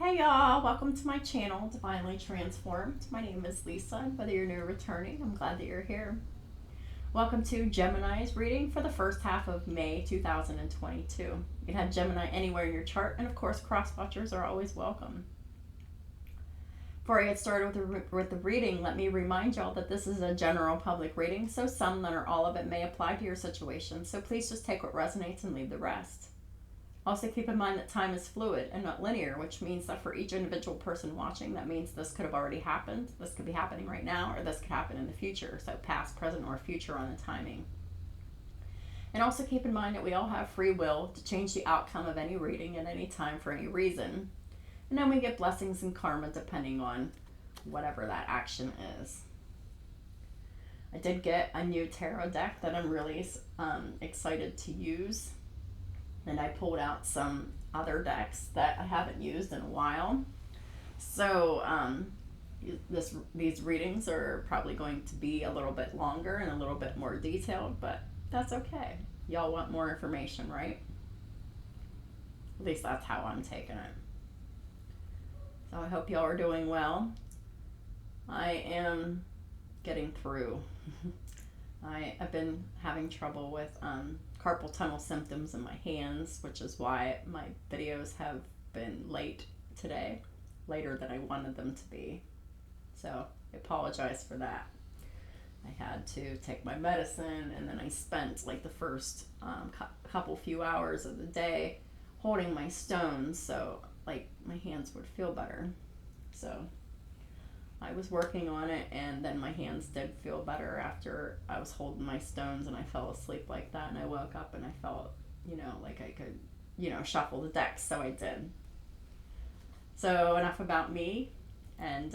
Hey y'all, welcome to my channel, Divinely Transformed. My name is Lisa, and whether you're new or returning, I'm glad that you're here. Welcome to Gemini's reading for the first half of May 2022. You can have Gemini anywhere in your chart, and of course, cross-watchers are always welcome. Before I get started with the reading, let me remind y'all that this is a general public reading, so some, none, or all of it may apply to your situation, so please just take what resonates and leave the rest. Also keep in mind that time is fluid and not linear, which means that for each individual person watching, that means this could have already happened, this could be happening right now, or this could happen in the future, so past, present, or future on the timing. And also keep in mind that we all have free will to change the outcome of any reading at any time for any reason. And then we get blessings and karma depending on whatever that action is. I did get a new tarot deck that I'm really excited to use. And I pulled out some other decks that I haven't used in a while. So these readings are probably going to be a little bit longer and a little bit more detailed, but that's okay. Y'all want more information, right? At least that's how I'm taking it. So I hope y'all are doing well. I am getting through. I've been having trouble with carpal tunnel symptoms in my hands, which is why my videos have been late today, later than I wanted them to be. So I apologize for that. I had to take my medicine, and then I spent like the first few hours of the day holding my stones so like my hands would feel better. So I was working on it, and then my hands did feel better after I was holding my stones, and I fell asleep like that, and I woke up and I felt, like I could, shuffle the decks, so I did. So enough about me, and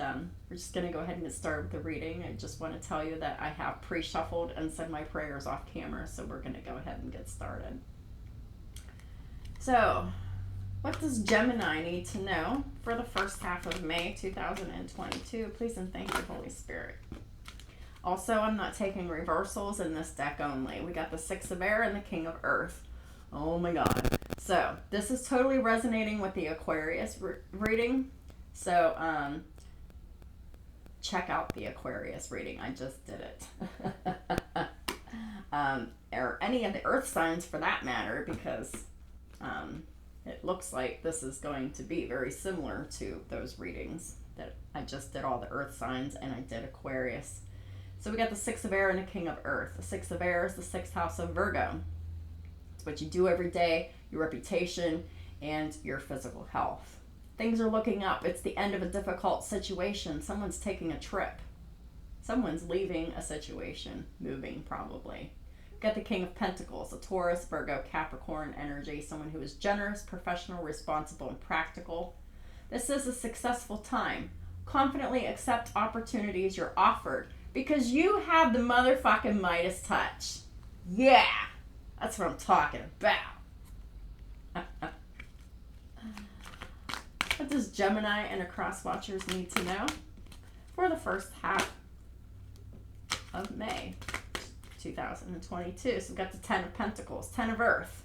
we're just going to go ahead and get started with the reading. I just want to tell you that I have pre-shuffled and said my prayers off camera, so we're going to go ahead and get started. So, what does Gemini need to know for the first half of May 2022? Please and thank you, Holy Spirit. Also, I'm not taking reversals in this deck only. We got the Six of Air and the King of Earth. Oh my God. So, this is totally resonating with the Aquarius reading. So, check out the Aquarius reading. I just did it. Or any of the Earth signs for that matter, because it looks like this is going to be very similar to those readings that I just did all the Earth signs, and I did Aquarius. So we got the Six of Air and the King of Earth. The Six of Air is the sixth house of Virgo. It's what you do every day, your reputation, and your physical health. Things are looking up. It's the end of a difficult situation. Someone's taking a trip. Someone's leaving a situation, moving probably. Got the King of Pentacles, a Taurus, Virgo, Capricorn energy, someone who is generous, professional, responsible, and practical. This is a successful time. Confidently accept opportunities you're offered because you have the motherfucking Midas touch. Yeah, that's what I'm talking about. What does Gemini and across watchers need to know for the first half of May 2022. So we've got the Ten of Pentacles, Ten of Earth.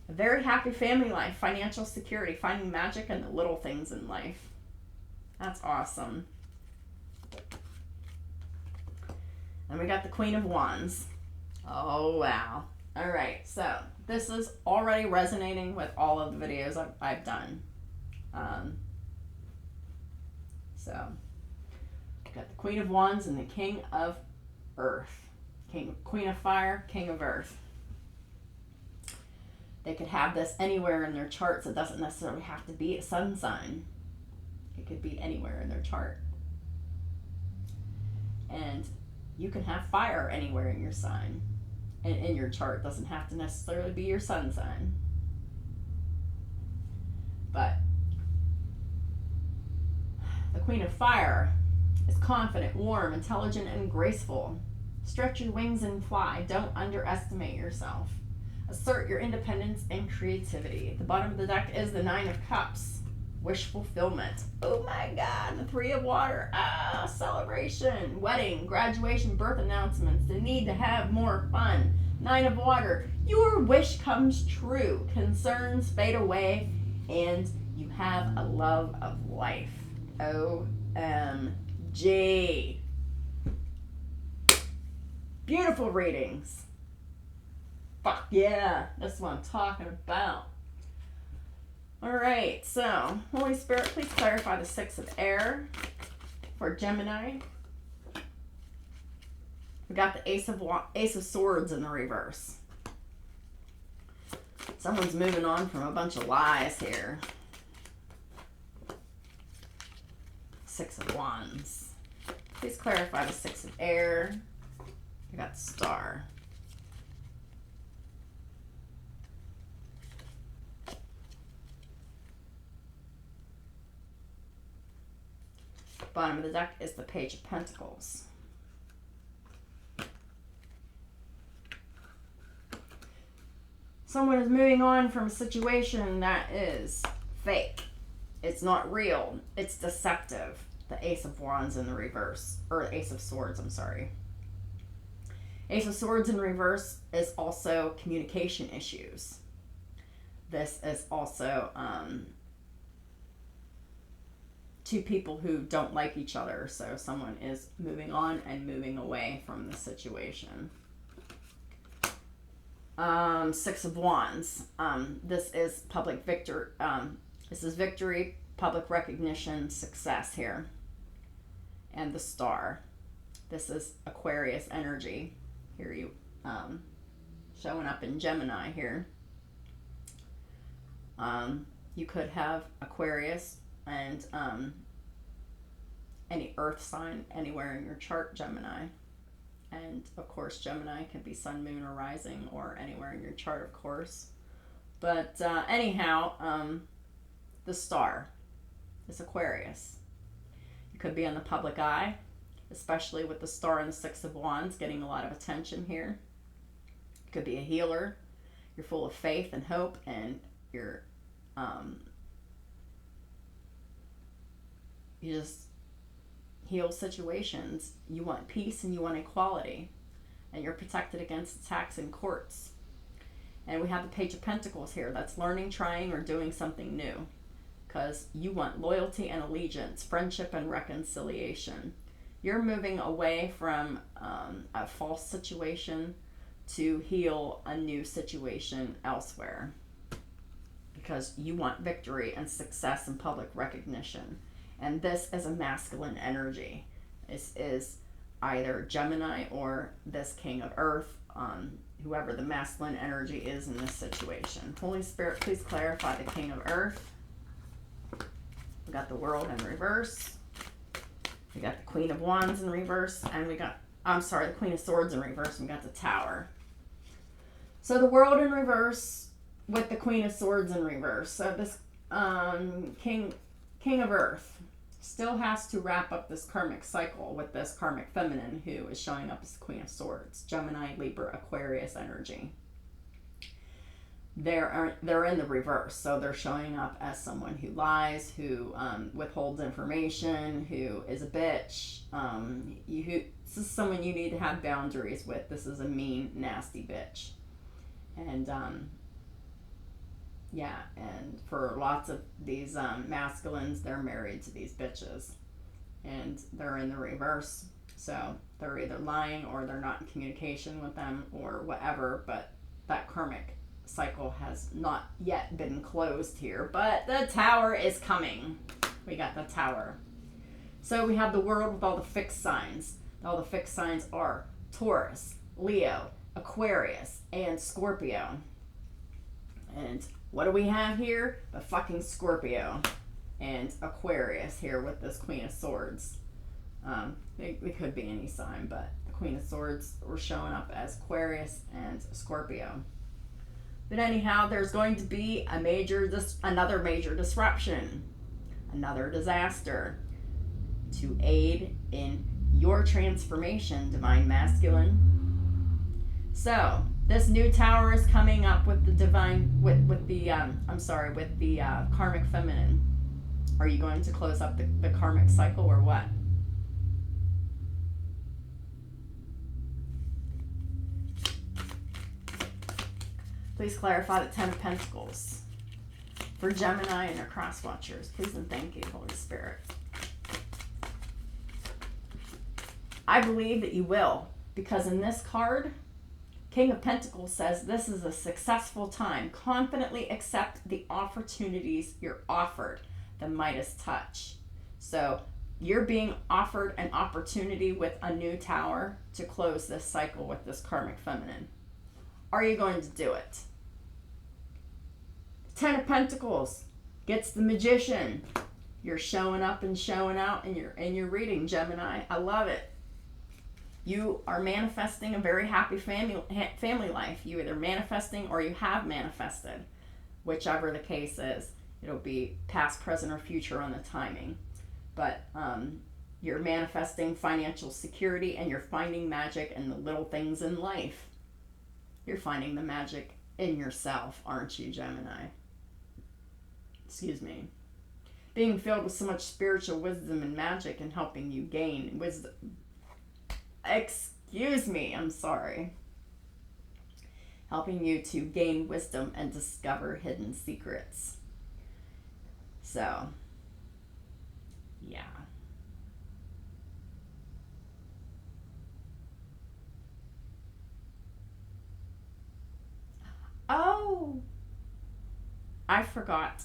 A very happy family life, financial security, finding magic in the little things in life. That's awesome. And we got the Queen of Wands. Oh, wow. All right, so this is already resonating with all of the videos I've done. Got the Queen of Wands and the King of Earth. Queen of Fire, King of Earth. They could have this anywhere in their charts. It doesn't necessarily have to be a sun sign. It could be anywhere in their chart. And you can have fire anywhere in your sign. In your chart. It doesn't have to necessarily be your sun sign. But the Queen of Fire is confident, warm, intelligent, and graceful. Stretch your wings and fly. Don't underestimate yourself. Assert your independence and creativity. At the bottom of the deck is the Nine of Cups. Wish fulfillment. Oh my God. The Three of Water. Celebration. Wedding, graduation, birth announcements. The need to have more fun. Nine of Water. Your wish comes true. Concerns fade away, and you have a love of life. OMG. Beautiful readings. Fuck yeah. That's what I'm talking about. Alright, so, Holy Spirit, please clarify the Six of Air for Gemini. We got the Ace of Swords in the reverse. Someone's moving on from a bunch of lies here. Six of Wands. Please clarify the Six of Air. We got the Star. Bottom of the deck is the Page of Pentacles. Someone is moving on from a situation that is fake. It's not real. It's deceptive. The Ace of Wands in the reverse. Or Ace of Swords, I'm sorry. Ace of Swords in reverse is also communication issues. This is also two people who don't like each other. So someone is moving on and moving away from the situation. Six of Wands. This is public victory. This is victory, public recognition, success here. And the Star. This is Aquarius energy. Here you showing up in Gemini here. You could have Aquarius and any earth sign anywhere in your chart, Gemini. And of course, Gemini can be sun, moon, or rising, or anywhere in your chart, of course. But anyhow, the Star is Aquarius. You could be in the public eye, especially with the Star and the Six of Wands getting a lot of attention here. You could be a healer. You're full of faith and hope, and you're you just heal situations. You want peace and you want equality, and you're protected against attacks in courts. And we have the Page of Pentacles here. That's learning, trying, or doing something new, because you want loyalty and allegiance, friendship and reconciliation. You're moving away from a false situation to heal a new situation elsewhere, because you want victory and success and public recognition. And this is a masculine energy. This is either Gemini or this King of Earth, whoever the masculine energy is in this situation. Holy Spirit, please clarify the King of Earth. We got the World in reverse. We got the Queen of Wands in reverse. And we got, the Queen of Swords in reverse. And we got the Tower. So the World in reverse with the Queen of Swords in reverse. So this King of Earth still has to wrap up this karmic cycle with this karmic feminine who is showing up as the Queen of Swords. Gemini, Libra, Aquarius energy. They're in the reverse, so they're showing up as someone who lies, who withholds information, who is a bitch. This is someone you need to have boundaries with. This is a mean, nasty bitch. And yeah, and for lots of these masculines, they're married to these bitches, and they're in the reverse. So they're either lying or they're not in communication with them or whatever, but that karmic cycle has not yet been closed here. But the Tower is coming. We got the Tower. So we have the World with all the fixed signs. All the fixed signs are Taurus, Leo, Aquarius, and Scorpio. And what do we have here? The fucking Scorpio and Aquarius here with this Queen of Swords. It could be any sign, but the Queen of Swords were showing up as Aquarius and Scorpio. But anyhow, there's going to be another major disruption, another disaster to aid in your transformation, Divine Masculine. So this new Tower is coming up with the divine, with the karmic feminine. Are you going to close up the karmic cycle or what? Please clarify the Ten of Pentacles for Gemini and their cross watchers. Please and thank you, Holy Spirit. I believe that you will, because in this card, King of Pentacles says this is a successful time. Confidently accept the opportunities you're offered. The Midas touch. So you're being offered an opportunity with a new tower to close this cycle with this karmic feminine. Are you going to do it? Ten of Pentacles gets the Magician. You're showing up and showing out in your reading, Gemini. I love it. You are manifesting a very happy family life. You either manifesting or you have manifested. Whichever the case is. It'll be past, present, or future on the timing. But you're manifesting financial security, and you're finding magic in the little things in life. You're finding the magic in yourself, aren't you, Gemini? Excuse me. Being filled with so much spiritual wisdom and magic and helping you gain wisdom. Excuse me, I'm sorry. Helping you to gain wisdom and discover hidden secrets. So, yeah. Oh, I forgot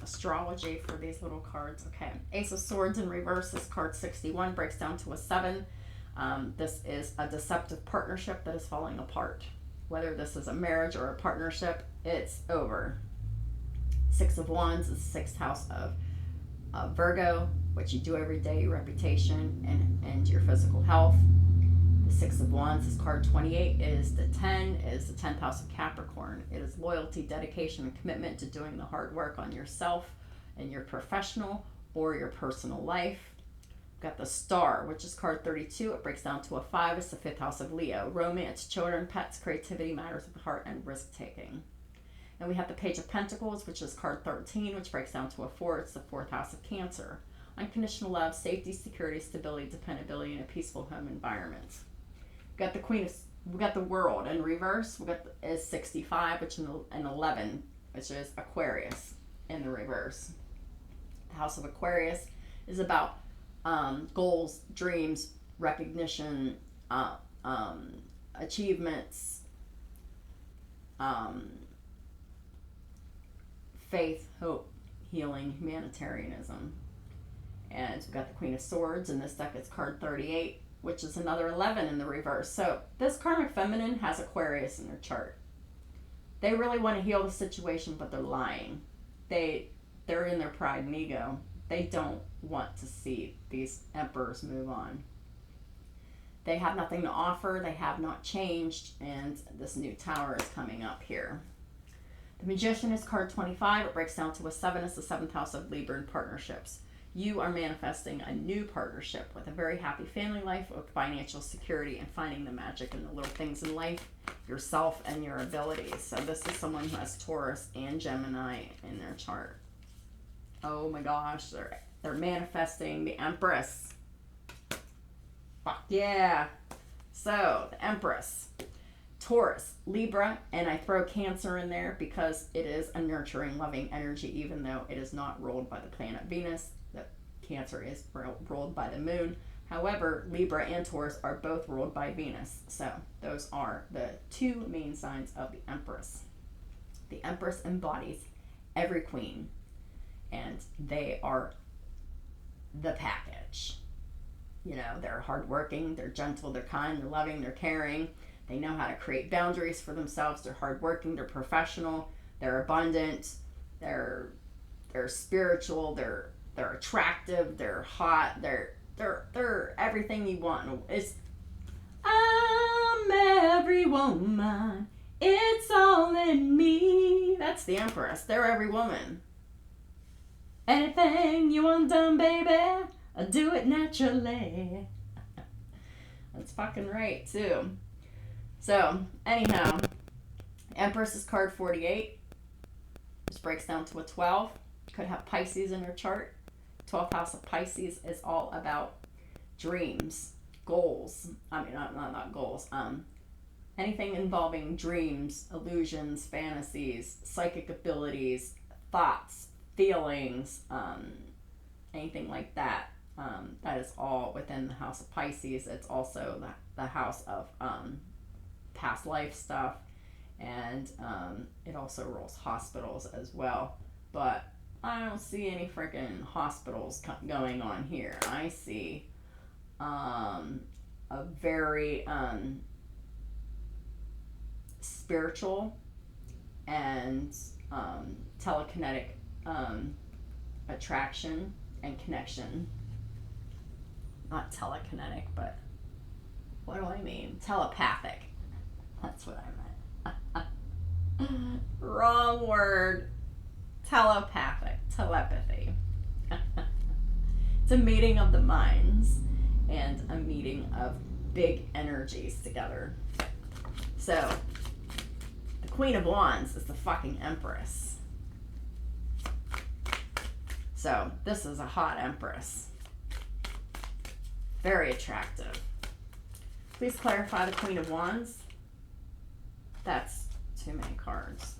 astrology for these little cards. Okay, Ace of Swords in reverse. This card 61 breaks down to a 7. This is a deceptive partnership that is falling apart. Whether this is a marriage or a partnership, it's over. Six of Wands is the sixth house of Virgo, what you do every day, your reputation, and your physical health. The Six of Wands is card 28. It is the 10, is the 10th house of Capricorn. It is loyalty, dedication, and commitment to doing the hard work on yourself and your professional or your personal life. We've got the Star, which is card 32. It breaks down to a 5. It's the 5th house of Leo. Romance, children, pets, creativity, matters of the heart, and risk-taking. And we have the Page of Pentacles, which is card 13, which breaks down to a 4. It's the 4th house of Cancer. Unconditional love, safety, security, stability, dependability, and a peaceful home environment. We got the we got the World in reverse. We got is 65, which is an 11, which is Aquarius in the reverse. The house of Aquarius is about goals, dreams, recognition, achievements, faith, hope, healing, humanitarianism. And we've got the Queen of Swords. In this deck, it's card 38, which is another 11 in the reverse. So this karmic feminine has Aquarius in their chart. They really want to heal the situation, but they're lying. They're in their pride and ego. They don't want to see these emperors move on. They have nothing to offer. They have not changed, and this new tower is coming up here. The Magician is card 25. It breaks down to a 7. It's the 7th house of Libra and partnerships. You are manifesting a new partnership with a very happy family life, with financial security, and finding the magic in the little things in life, yourself, and your abilities. So this is someone who has Taurus and Gemini in their chart. Oh my gosh, they're manifesting the Empress. Fuck yeah. So, the Empress. Taurus, Libra, and I throw Cancer in there because it is a nurturing, loving energy, even though it is not ruled by the planet Venus. The Cancer is ruled by the moon. However, Libra and Taurus are both ruled by Venus. So, those are the two main signs of the Empress. The Empress embodies every queen, and they are the package. You know, they're hardworking, they're gentle, they're kind, they're loving, they're caring. They know how to create boundaries for themselves. They're hardworking, they're professional, they're abundant, they're spiritual, they're attractive, they're hot, they're everything you want. It's I'm every woman, it's all in me. That's the Empress. They're every woman. Anything you want done, baby, I do it naturally. That's fucking right, too. So, anyhow, Empress is card 48. This breaks down to a 12. Could have Pisces in your chart. 12th house of Pisces is all about dreams, goals. I mean, not goals. anything involving dreams, illusions, fantasies, psychic abilities, thoughts, feelings, anything like that. That is all within the house of Pisces. It's also the house of past life stuff, and it also rules hospitals as well. But I don't see any freaking hospitals going on here. I see a very spiritual and telekinetic attraction and connection. Not telekinetic, but what do I mean? Telepathic. That's what I meant. Wrong word. Telepathic. Telepathy. It's a meeting of the minds and a meeting of big energies together. So, the Queen of Wands is the fucking Empress. So, this is a hot Empress. Very attractive. Please clarify the Queen of Wands. That's too many cards.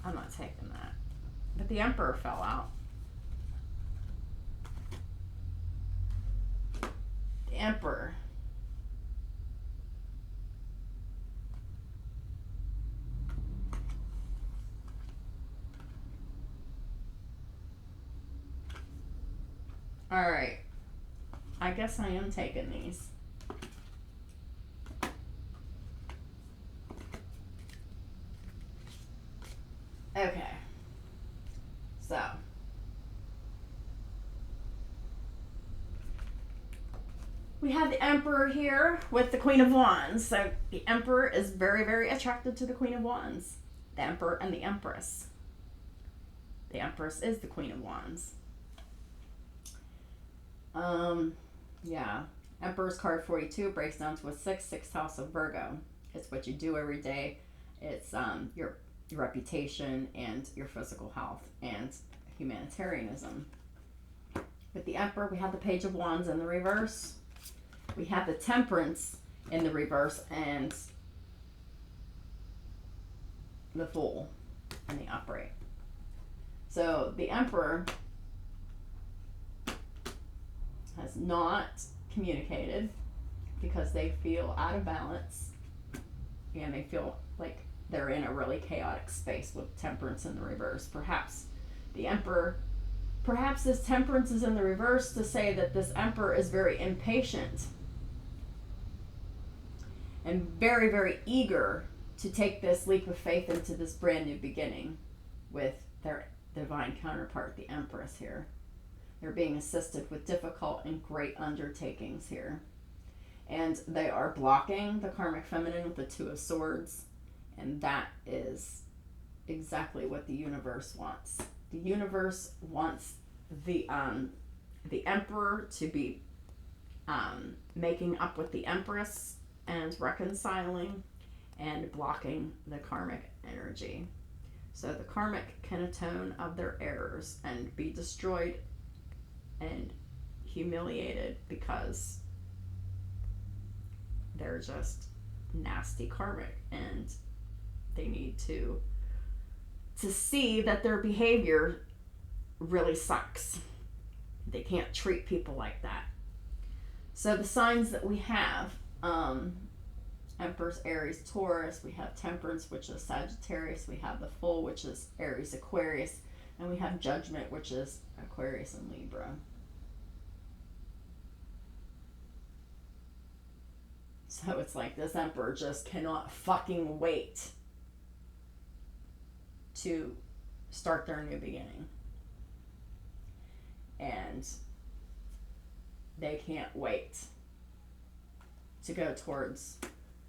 I'm not taking that. But the Emperor fell out. The Emperor. All right. I guess I am taking these. Okay. So. We have the Emperor here with the Queen of Wands. So the Emperor is very, very attracted to the Queen of Wands. The Emperor and the Empress. The Empress is the Queen of Wands. Yeah. Emperor's card 42 breaks down to a 6, 6th house of Virgo. It's what you do every day. It's your reputation and your physical health and humanitarianism. With the Emperor, we have the Page of Wands in the reverse. We have the Temperance in the reverse and the Fool in the upright. So the Emperor has not communicated because they feel out of balance and they feel like they're in a really chaotic space with Temperance in the reverse. Perhaps the Emperor, perhaps this Temperance is in the reverse to say that this Emperor is very impatient and very, very eager to take this leap of faith into this brand new beginning with their divine counterpart, the Empress here. They're being assisted with difficult and great undertakings here. And they are blocking the karmic feminine with the Two of Swords. And that is exactly what the universe wants. The universe wants the Emperor to be making up with the Empress and reconciling and blocking the karmic energy. So the karmic can atone of their errors and be destroyed and humiliated because they're just nasty karmic and they need to see that their behavior really sucks. They can't treat people like that. So the signs that we have, Empress, Aries, Taurus, we have Temperance, which is Sagittarius, we have the Fool, which is Aries, Aquarius, and we have Judgment, which is Aquarius and Libra. So it's like this Emperor just cannot fucking wait to start their new beginning. And they can't wait to go towards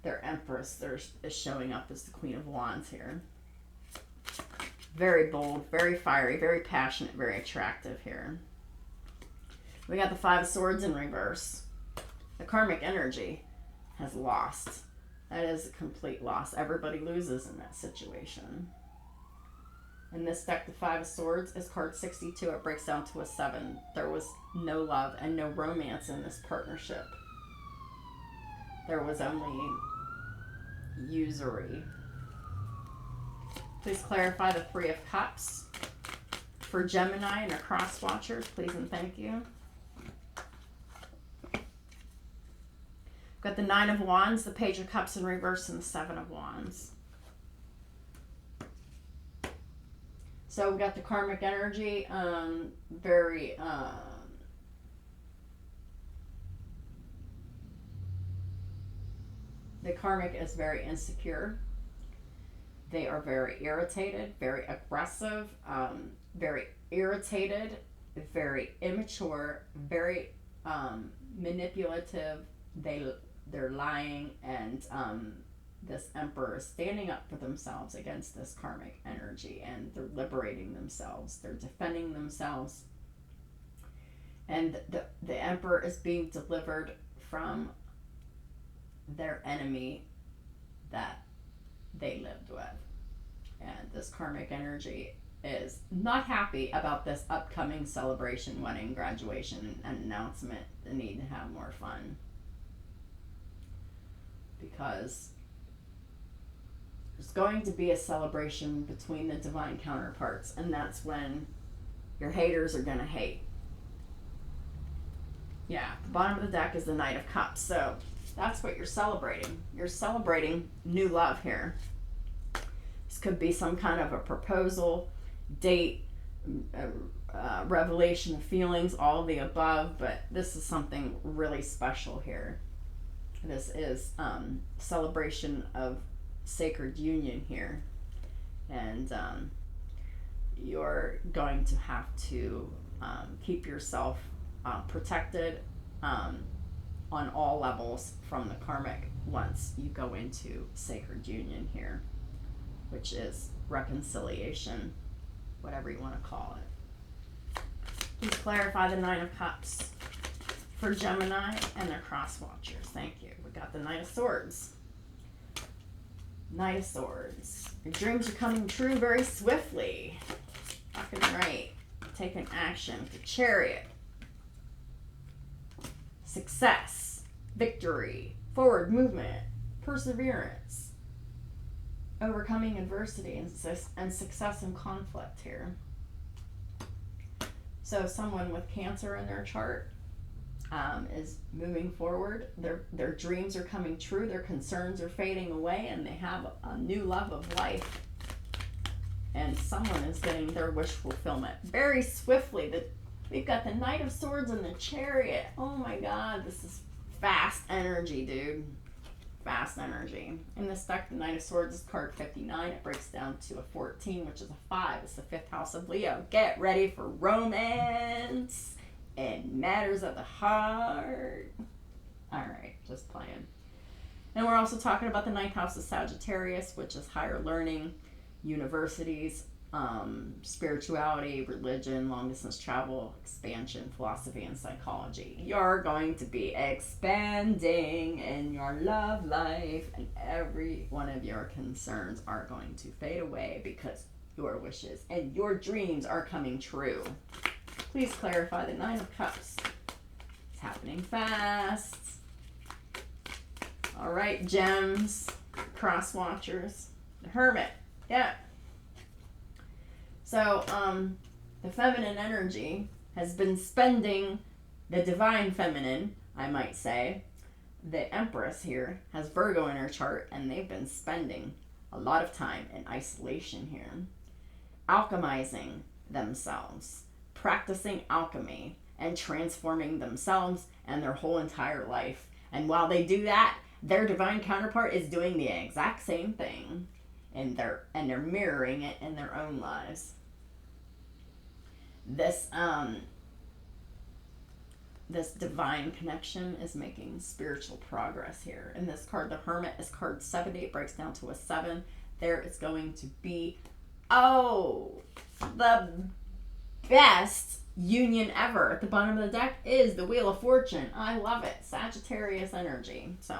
their Empress. There is showing up as the Queen of Wands here. Very bold, very fiery, very passionate, very attractive here. We got the Five of Swords in reverse. The karmic energy has lost. That is a complete loss. Everybody loses in that situation. In this deck, the Five of Swords is card 62. It breaks down to a 7. There was no love and no romance in this partnership. there was only usury. Please clarify the Three of Cups for Gemini and their cross watchers, please and thank you. Got the Nine of Wands, the Page of Cups in reverse, and the Seven of Wands. So we got the karmic energy, very the karmic is very insecure. They are very irritated, very aggressive, very irritated, very immature, very manipulative. They're lying, and this Emperor is standing up for themselves against this karmic energy, and they're liberating themselves. They're defending themselves, and the Emperor is being delivered from their enemy that they lived with. And this karmic energy is not happy about this upcoming celebration, wedding, graduation, and announcement. They need to have more fun, because there's going to be a celebration between the divine counterparts, and that's when your haters are going to hate. Yeah, the bottom of the deck is the Knight of Cups, so that's what you're celebrating. You're celebrating new love here. This could be some kind of a proposal, date, revelation of feelings, all of the above, but this is something really special here. This is celebration of sacred union here, and you're going to have to keep yourself protected on all levels from the karmic once you go into sacred union here, which is reconciliation, whatever you want to call it. Please clarify the Nine of Cups for Gemini and their cross watchers. Thank you. We got the Knight of Swords. Knight of Swords. Your dreams are coming true very swiftly. Fucking right. Taking action. The Chariot. Success. Victory. Forward movement. Perseverance. Overcoming adversity and success in conflict here. So someone with Cancer in their chart is moving forward. Their dreams are coming true. Their concerns are fading away, and they have a new love of life. And someone is getting their wish fulfillment very swiftly. We've got the Knight of Swords and the Chariot. Oh my God, this is fast energy, dude. Fast energy. In this deck, the Knight of Swords is card 59. It breaks down to a 14, which is a 5. It's the 5th house of Leo. Get ready for romance and matters of the heart. Alright, just playing. And we're also talking about the 9th house of Sagittarius, which is higher learning, universities, spirituality, religion, long distance travel, expansion, philosophy, and psychology. You're going to be expanding in your love life, and every one of your concerns are going to fade away because your wishes and your dreams are coming true. Please clarify the Nine of Cups. It's happening fast. All right, gems, cross watchers, the Hermit. Yeah. So, the feminine energy has been spending, the divine feminine, I might say. The Empress here has Virgo in her chart, and they've been spending a lot of time in isolation here, alchemizing themselves, practicing alchemy, and transforming themselves and their whole entire life. And while they do that, their divine counterpart is doing the exact same thing, and they're mirroring it in their own lives. This divine connection is making spiritual progress here. And this card, the Hermit, is card 70. It breaks down to a 7. There is going to be, the best union ever. At the bottom of the deck is the Wheel of Fortune. I love it. Sagittarius energy. So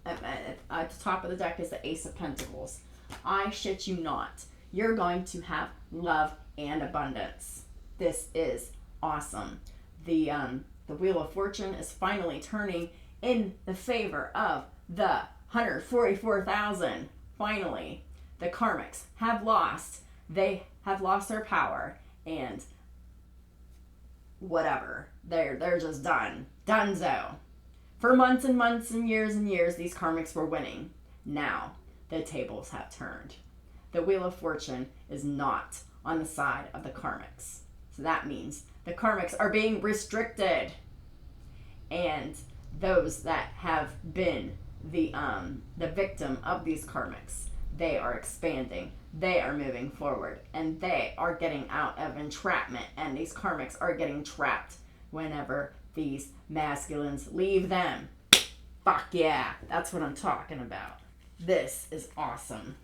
at the top of the deck is the Ace of Pentacles. I shit you not. You're going to have love and abundance. This is awesome. The Wheel of Fortune is finally turning in the favor of the 144,000. Finally, the karmics have lost. They have lost their power, and whatever. They're just done. Donezo. For months and months and years, these karmics were winning. Now, the tables have turned. The Wheel of Fortune is not on the side of the karmics. So that means the karmics are being restricted. And those that have been the victim of these karmics, they are expanding. They are moving forward. And they are getting out of entrapment. And these karmics are getting trapped whenever these masculines leave them. Fuck yeah. That's what I'm talking about. This is awesome.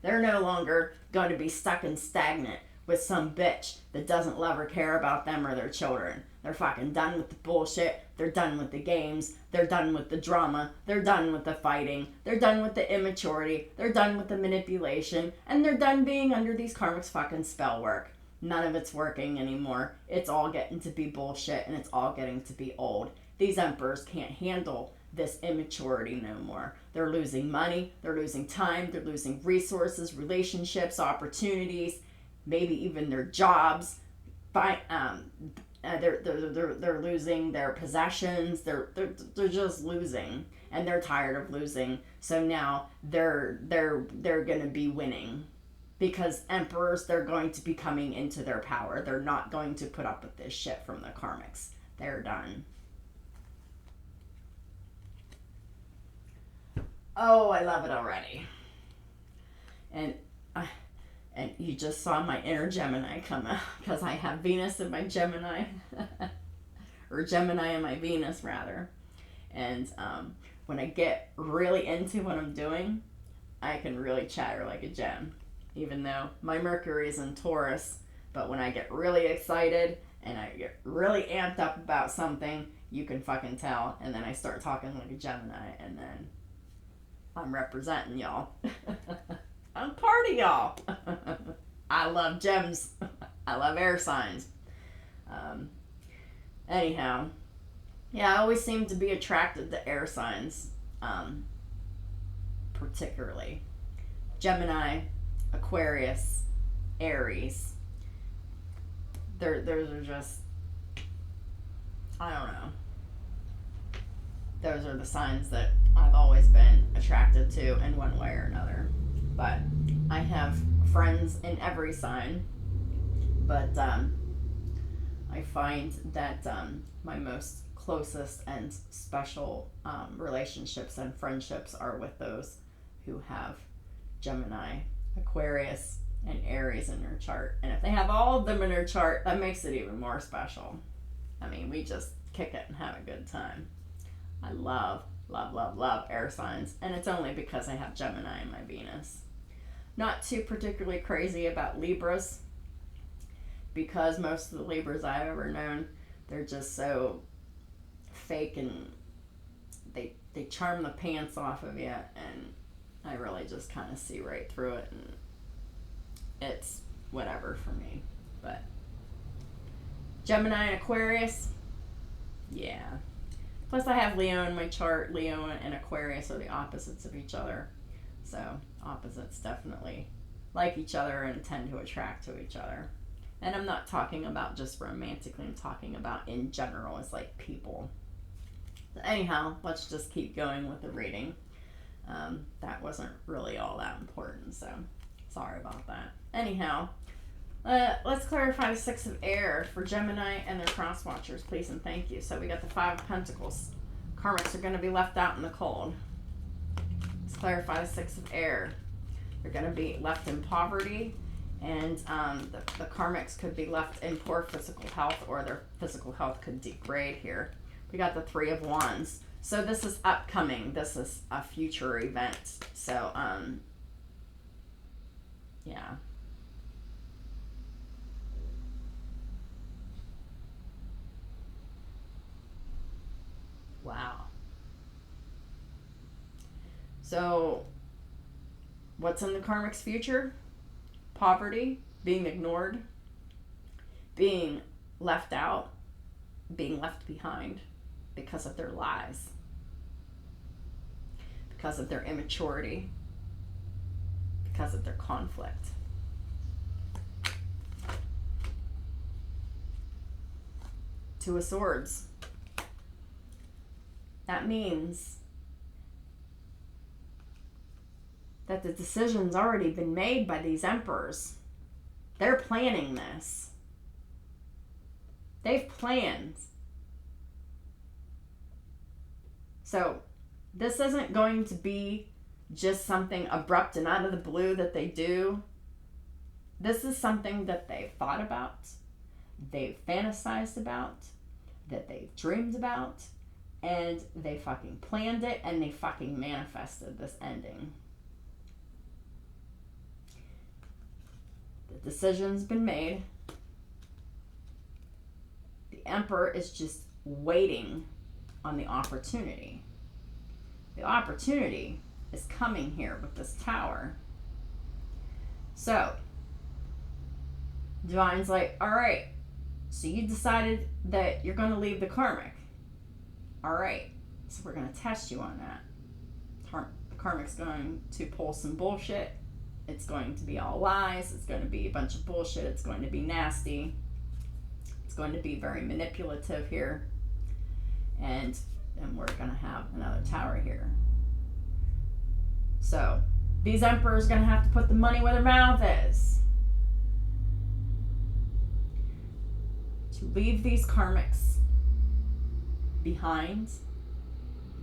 They're no longer going to be stuck and stagnant with some bitch that doesn't love or care about them or their children. They're fucking done with the bullshit. They're done with the games. They're done with the drama. They're done with the fighting. They're done with the immaturity. They're done with the manipulation. And they're done being under these karmics' fucking spell work. None of it's working anymore. It's all getting to be bullshit, and it's all getting to be old. These emperors can't handle this immaturity no more. They're losing money. They're losing time. They're losing resources, relationships, opportunities, maybe even their jobs. They're losing their possessions. They're just losing, and they're tired of losing. So now they're going to be winning, because emperors, they're going to be coming into their power. They're not going to put up with this shit from the karmics. They're done. Oh, I love it already. And you just saw my inner Gemini come out, because I have Venus in my Gemini, or Gemini in my Venus rather. And when I get really into what I'm doing, I can really chatter like a gem, even though my Mercury is in Taurus. But when I get really excited and I get really amped up about something, you can fucking tell. And then I start talking like a Gemini, and then I'm representing y'all. I'm part of y'all. I love gems. I love air signs. Anyhow, yeah, I always seem to be attracted to air signs, particularly Gemini, Aquarius, Aries. Those are just, I don't know. Those are the signs that I've always been attracted to in one way or another. But I have friends in every sign. But I find that my most closest and special relationships and friendships are with those who have Gemini, Aquarius, and Aries in their chart. And if they have all of them in their chart, that makes it even more special. I mean, we just kick it and have a good time. I love air signs, and it's only because I have Gemini in my Venus. Not too particularly crazy about Libras, because most of the Libras I've ever known, they're just so fake, and they charm the pants off of you, and I really just kind of see right through it, and it's whatever for me. But Gemini and Aquarius, yeah. Plus I have Leo in my chart. Leo and Aquarius are the opposites of each other. So opposites definitely like each other and tend to attract to each other. And I'm not talking about just romantically. I'm talking about in general as like people. So anyhow, let's just keep going with the reading. That wasn't really all that important, so sorry about that. Anyhow, let's clarify the Six of Air for Gemini and their cross watchers, please and thank you. So we got the Five of Pentacles. Karmics are going to be left out in the cold. Let's clarify the Six of Air. They're going to be left in poverty, and the karmics could be left in poor physical health, or their physical health could degrade here. We got the Three of Wands. So this is upcoming. This is a future event. So, yeah. Wow. So, what's in the karmic's future? Poverty, being ignored, being left out, being left behind, because of their lies, because of their immaturity, because of their conflict. Two of Swords. That means that the decision's already been made by these emperors. They're planning this. They've planned. So this isn't going to be just something abrupt and out of the blue that they do. This is something that they've thought about, they've fantasized about, that they've dreamed about, and they fucking planned it, and they fucking manifested this ending. The decision's been made. The Emperor is just waiting on the opportunity. The opportunity is coming here with this Tower. So, Divine's like, alright, so you decided that you're going to leave the karmic. Alright, so we're going to test you on that. The karmic's going to pull some bullshit. It's going to be all lies. It's going to be a bunch of bullshit. It's going to be nasty. It's going to be very manipulative here. And we're going to have another Tower here. So, these Emperors are going to have to put the money where their mouth is. To leave these karmics behind,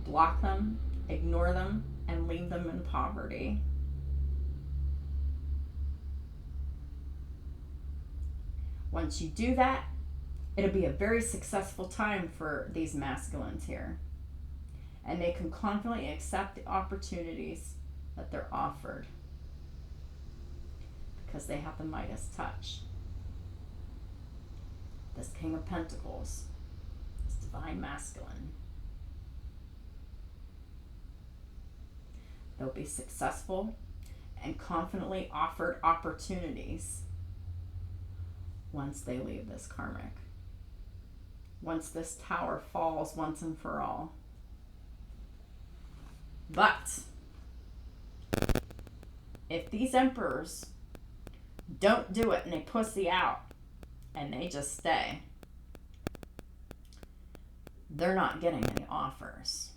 block them, ignore them, and leave them in poverty. Once you do that, it'll be a very successful time for these masculines here. And they can confidently accept the opportunities that they're offered because they have the Midas touch. This King of Pentacles, this divine masculine. They'll be successful and confidently offered opportunities once they leave this karmic. Once this Tower falls once and for all. But if these Emperors don't do it and they pussy out and they just stay, they're not getting any offers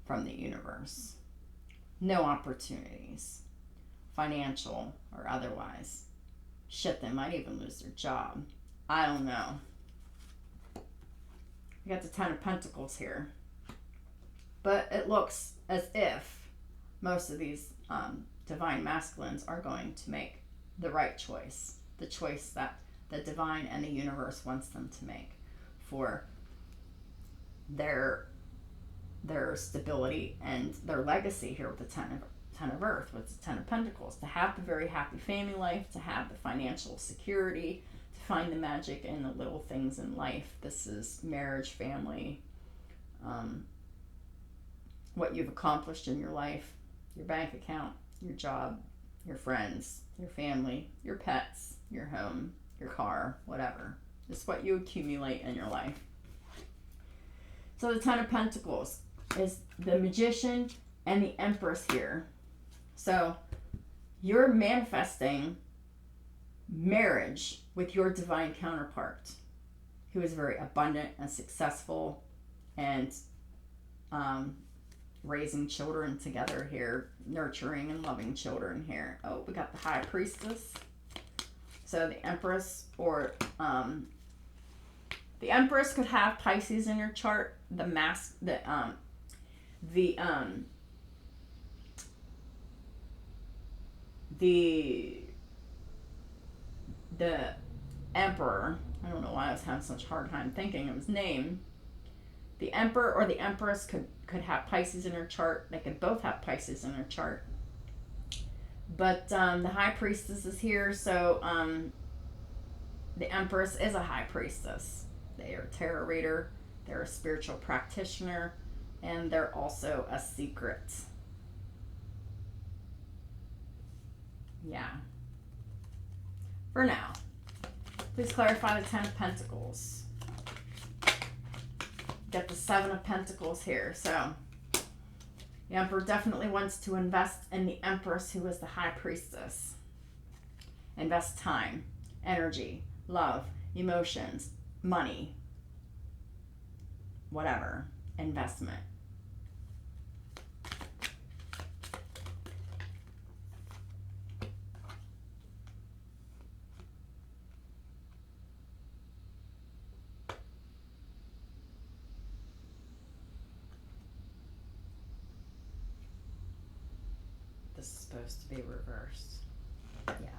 from the universe. No opportunities, financial or otherwise. Shit, they might even lose their job. I don't know. We got the Ten of Pentacles here. But it looks as if most of these divine masculines are going to make the right choice. The choice that the divine and the universe wants them to make for their stability and their legacy here with the Ten of Earth, with the Ten of Pentacles. To have the very happy family life, to have the financial security, to find the magic in the little things in life. This is marriage, family, what you've accomplished in your life, your bank account, your job, your friends, your family, your pets, your home, your car, whatever. It's what you accumulate in your life. So the Ten of Pentacles is the Magician and the Empress here. So you're manifesting marriage with your divine counterpart, who is very abundant and successful and raising children together here, nurturing and loving children here. Oh, we got the High Priestess. So the Empress, or the Empress could have Pisces in your chart. The Emperor, I don't know why I was having such a hard time thinking of his name. The Emperor or the Empress could have Pisces in her chart. They could both have Pisces in their chart. But the High Priestess is here, so the Empress is a High Priestess. They are a tarot reader, they're a spiritual practitioner, and they're also a secret. Yeah. For now. Please clarify the Ten of Pentacles. get the Seven of Pentacles here. So the Emperor definitely wants to invest in the Empress, who is the High Priestess. Invest time, energy, love, emotions, money, whatever, investment. This is supposed to be reversed. Yeah.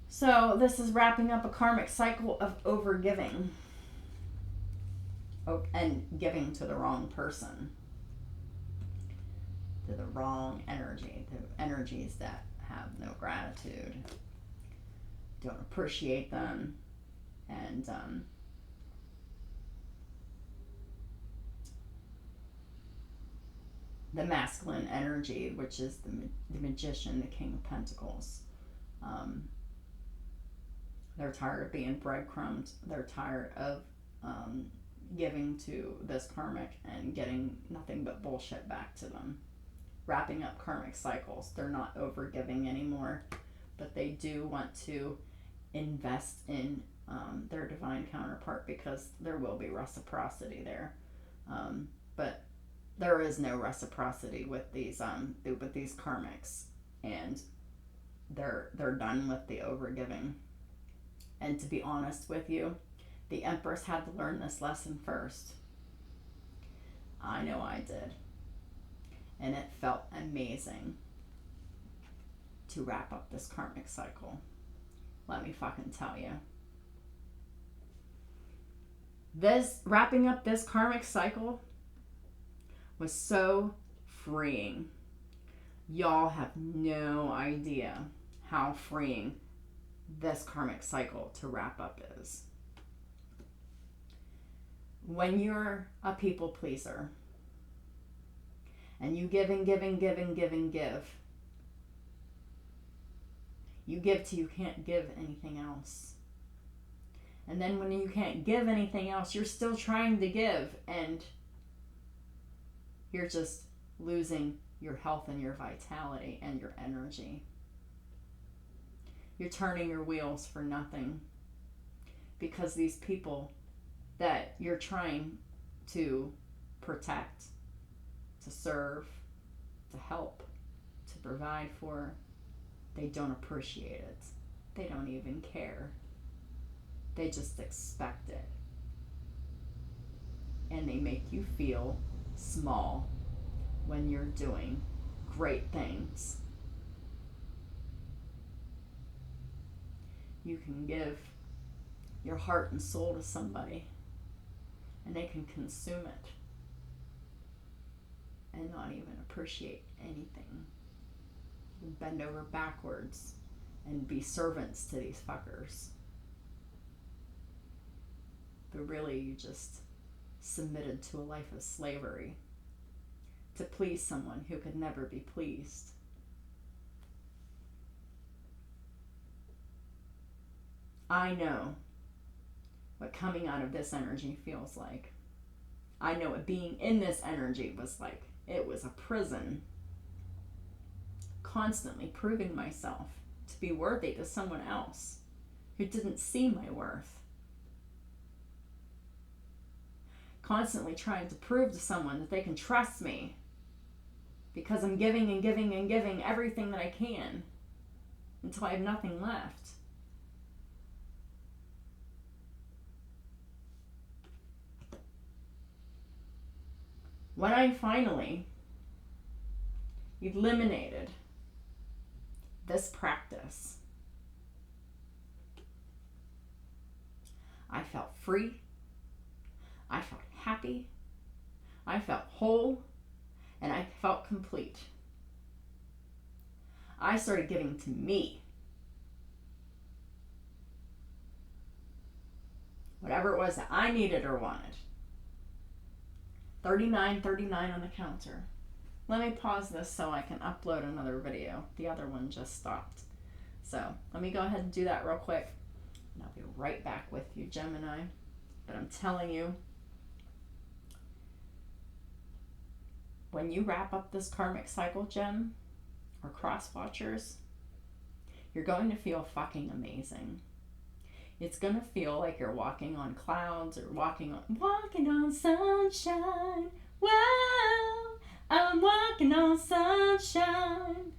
So this is wrapping up a karmic cycle of overgiving. Oh, and giving to the wrong person. To the wrong energy. The energies that have no gratitude. Don't appreciate them. And the masculine energy, which is the magician, the King of Pentacles. They're tired of being breadcrumbed. They're tired of giving to this karmic and getting nothing but bullshit back to them. Wrapping up karmic cycles. They're not overgiving anymore, but they do want to invest in their divine counterpart, because there will be reciprocity there. But there is no reciprocity with these karmics, and they're done with the overgiving. And to be honest with you, the Empress had to learn this lesson first. I know I did. And it felt amazing to wrap up this karmic cycle. Let me fucking tell you. This, wrapping up this karmic cycle was so freeing. Y'all have no idea how freeing this karmic cycle to wrap up is. When you're a people pleaser and you give and give and give and give and give, you give till you can't give anything else. And then when you can't give anything else, you're still trying to give, and you're just losing your health and your vitality and your energy. You're turning your wheels for nothing, because these people that you're trying to protect, to serve, to help, to provide for, they don't appreciate it. They don't even care. They just expect it. And they make you feel small when you're doing great things. You can give your heart and soul to somebody, and they can consume it and not even appreciate anything. You can bend over backwards and be servants to these fuckers. But really, you just submitted to a life of slavery to please someone who could never be pleased. I know what coming out of this energy feels like. I know what being in this energy was like. It was a prison. Constantly proving myself to be worthy to someone else who didn't see my worth. Constantly trying to prove to someone that they can trust me because I'm giving and giving and giving everything that I can until I have nothing left. When I finally eliminated this practice, I felt free, I felt happy, I felt whole, and I felt complete. I started giving to me. Whatever it was that I needed or wanted. 39.39 on the counter. Let me pause this so I can upload another video. The other one just stopped. So let me go ahead and do that real quick. And I'll be right back with you, Gemini. But I'm telling you, when you wrap up this karmic cycle, Gem, or cross watchers, you're going to feel fucking amazing. It's going to feel like you're walking on clouds or walking on sunshine. Wow, I'm walking on sunshine.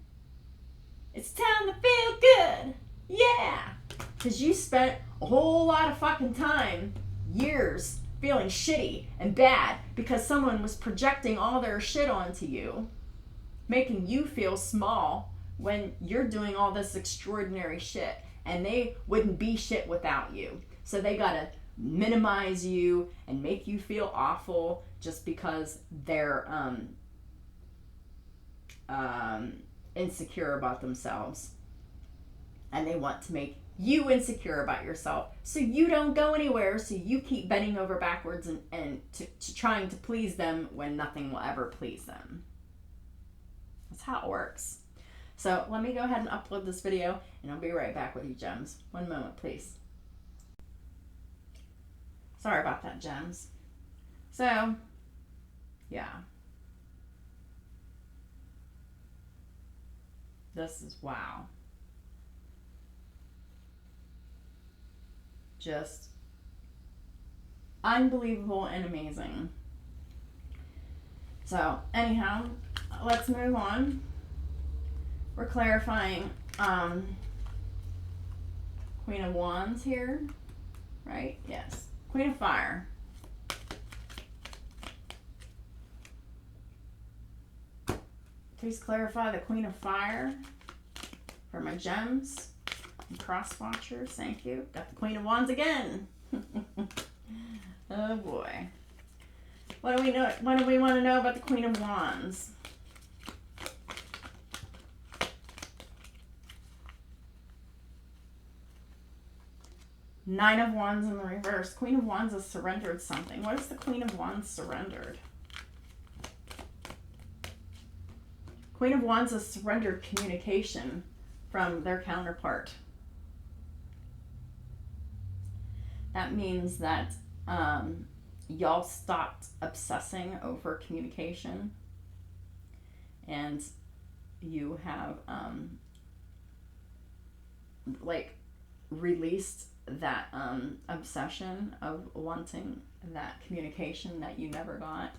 It's time to feel good. Yeah. Because you spent a whole lot of fucking time, years, feeling shitty and bad because someone was projecting all their shit onto you, making you feel small when you're doing all this extraordinary shit, and they wouldn't be shit without you. So they gotta minimize you and make you feel awful just because they're insecure about themselves. And they want to make you insecure about yourself so you don't go anywhere, so you keep bending over backwards and to trying to please them when nothing will ever please them. That's how it works. So let me go ahead and upload this video, and I'll be right back with you, Gems. One moment, please. Sorry about that, Gems. So, yeah. This is wow. Just unbelievable and amazing. So, anyhow, let's move on. We're clarifying Queen of Wands here, right? Yes. Queen of Fire. Please clarify the Queen of Fire for my gems and cross watchers. Thank you. Got the Queen of Wands again. Oh boy. What do we know? What do we want to know about the Queen of Wands? Nine of Wands in the reverse. Queen of Wands has surrendered something. What is the Queen of Wands surrendered? Queen of Wands has surrendered communication from their counterpart. That means that y'all stopped obsessing over communication, and you have released that obsession of wanting that communication that you never got,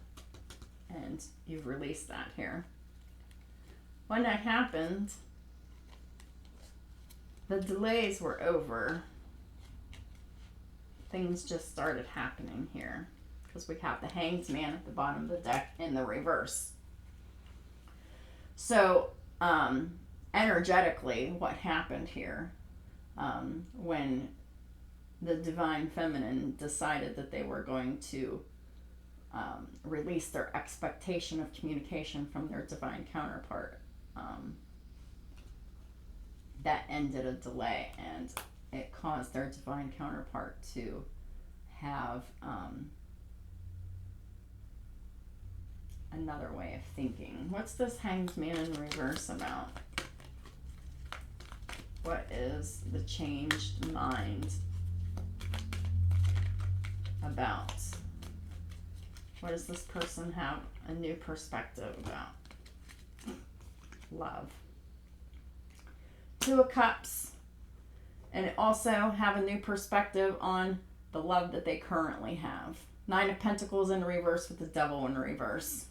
and you've released that here. When that happened, the delays were over. Things just started happening here because we have the Hanged Man at the bottom of the deck in the reverse. So energetically, what happened here when the Divine Feminine decided that they were going to release their expectation of communication from their divine counterpart, that ended a delay, and it caused their divine counterpart to have another way of thinking. What's this Hanged Man in reverse about? What is the changed mind about? What does this person have a new perspective about? Love. Two of Cups. And also have a new perspective on the love that they currently have. Nine of Pentacles in reverse with the Devil in reverse.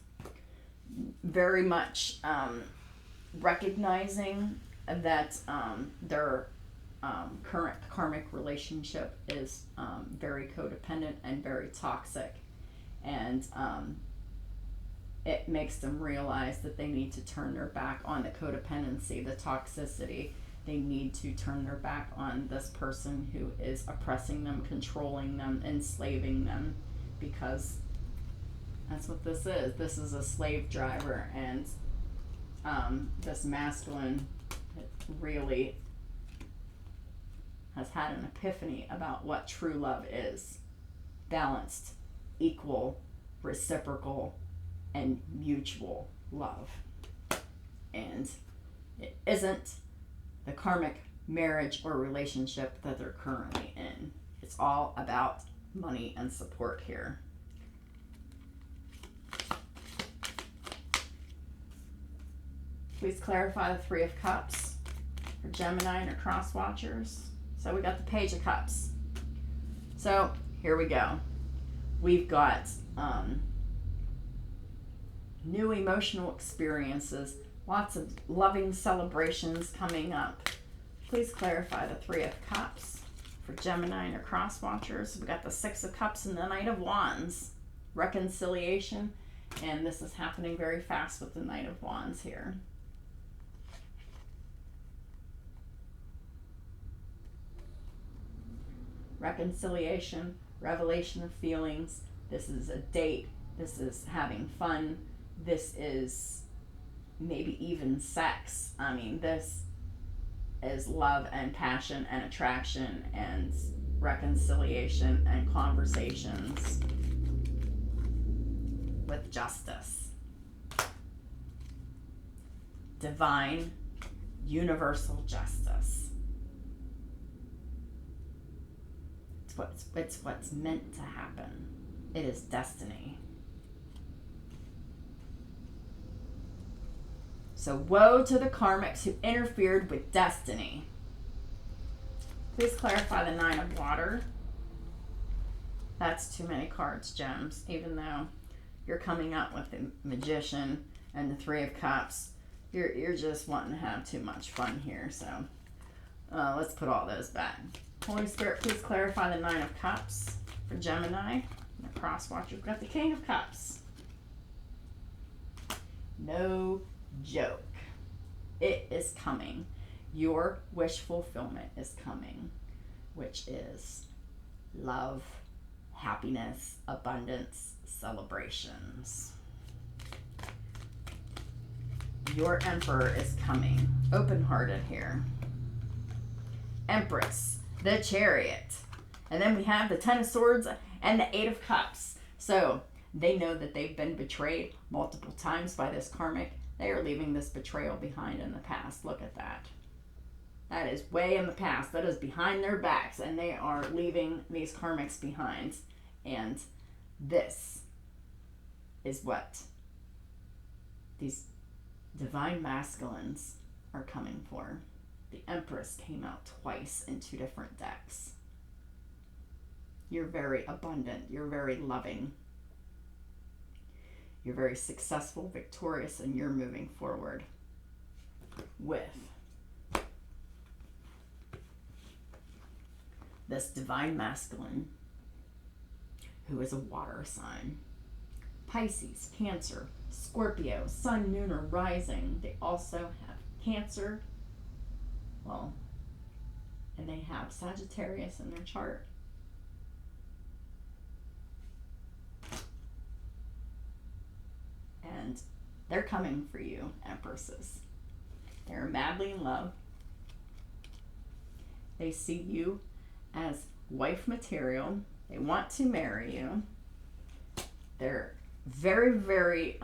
Very much recognizing that their current karmic relationship is very codependent and very toxic. And it makes them realize that they need to turn their back on the codependency, the toxicity. They need to turn their back on this person who is oppressing them, controlling them, enslaving them, because that's what this is. This is a slave driver, and this masculine really has had an epiphany about what true love is. Balanced, equal, reciprocal, and mutual love. And it isn't the karmic marriage or relationship that they're currently in. It's all about money and support here. Please clarify the Three of Cups for Gemini and her cross watchers. So we got the Page of Cups. So here we go. We've got new emotional experiences, lots of loving celebrations coming up. Please clarify the Three of Cups for Gemini and her cross watchers. We got the Six of Cups and the Knight of Wands. Reconciliation, and this is happening very fast with the Knight of Wands here. Reconciliation, revelation of feelings. This is a date. This is having fun. This is maybe even sex. I mean, this is love and passion and attraction and reconciliation and conversations with justice. Divine, universal justice. It's what's meant to happen. It is destiny. So woe to the karmics who interfered with destiny. Please clarify the Nine of Water. That's too many cards, Gems. Even though you're coming up with the Magician and the Three of Cups, you're just wanting to have too much fun here. So let's put all those back. Holy Spirit, please clarify the Nine of Cups for Gemini and the cross watcher. We've got the King of Cups. No joke. It is coming. Your wish fulfillment is coming, which is love, happiness, abundance, celebrations. Your Emperor is coming. Open-hearted here. Empress, the Chariot. And then we have the Ten of Swords and the Eight of Cups. So they know that they've been betrayed multiple times by this karmic. They are leaving this betrayal behind in the past. Look at that. That is way in the past. That is behind their backs. And they are leaving these karmics behind. And this is what these divine masculines are coming for. The Empress came out twice in two different decks. You're very abundant. You're very loving. You're very successful, victorious, and you're moving forward with this divine masculine who is a water sign. Pisces, Cancer, Scorpio, Sun, Moon, or Rising. They also have Cancer. Well, and they have Sagittarius in their chart. And they're coming for you, Empresses. They're madly in love. They see you as wife material. They want to marry you. They're very, very,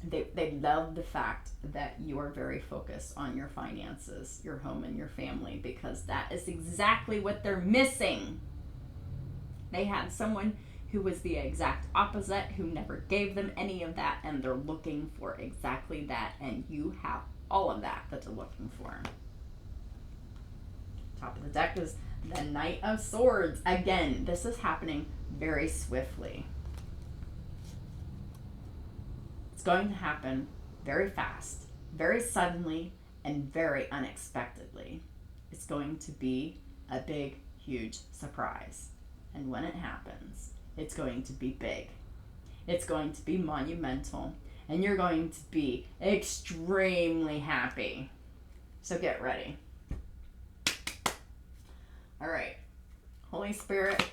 they love the fact that you are very focused on your finances, your home, and your family, because that is exactly what they're missing. They had someone who was the exact opposite, who never gave them any of that, and they're looking for exactly that, and you have all of that they're looking for. Top of the deck is the Knight of Swords. Again, this is happening very swiftly. It's going to happen very fast, very suddenly, and very unexpectedly. It's going to be a big, huge surprise. And when it happens, it's going to be big. It's going to be monumental. And you're going to be extremely happy. So get ready. All right. Holy Spirit,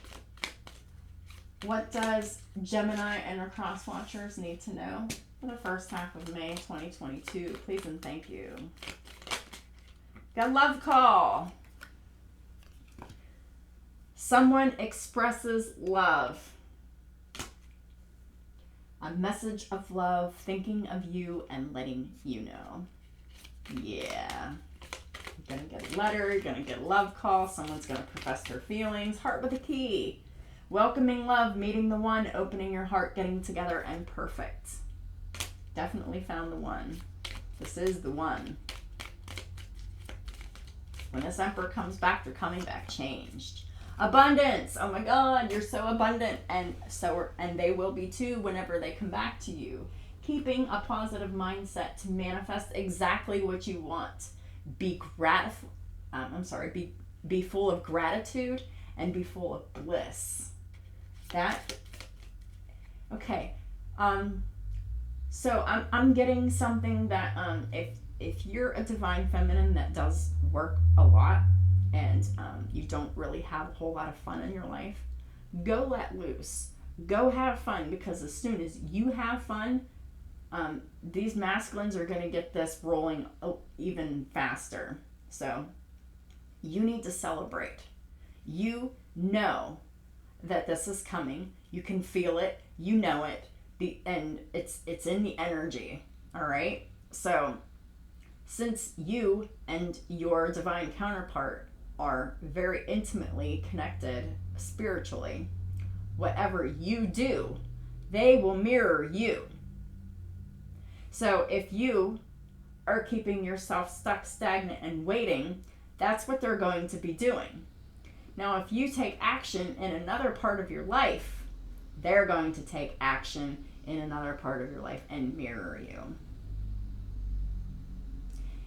what does Gemini and her cross watchers need to know for the first half of May 2022? Please and thank you. Got a love call. Someone expresses love. A message of love, thinking of you and letting you know. Yeah. You're going to get a letter. You're going to get a love call. Someone's going to profess their feelings. Heart with a key. Welcoming love, meeting the one, opening your heart, getting together, and perfect. Definitely found the one. This is the one. When this Emperor comes back, they're coming back changed. Abundance. Oh my God, you're so abundant, and they will be too whenever they come back to you. Keeping a positive mindset to manifest exactly what you want. Be full of gratitude and be full of bliss. Okay. So I'm getting something that if you're a divine feminine that does work a lot and you don't really have a whole lot of fun in your life, go let loose. Go have fun, because as soon as you have fun, these masculines are going to get this rolling even faster. So you need to celebrate. You know that this is coming. You can feel it. You know it. And it's in the energy. All right? So since you and your divine counterpart are very intimately connected spiritually, whatever you do, they will mirror you. So if you are keeping yourself stuck, stagnant, and waiting, that's what they're going to be doing. Now, if you take action in another part of your life, they're going to take action in another part of your life and mirror you.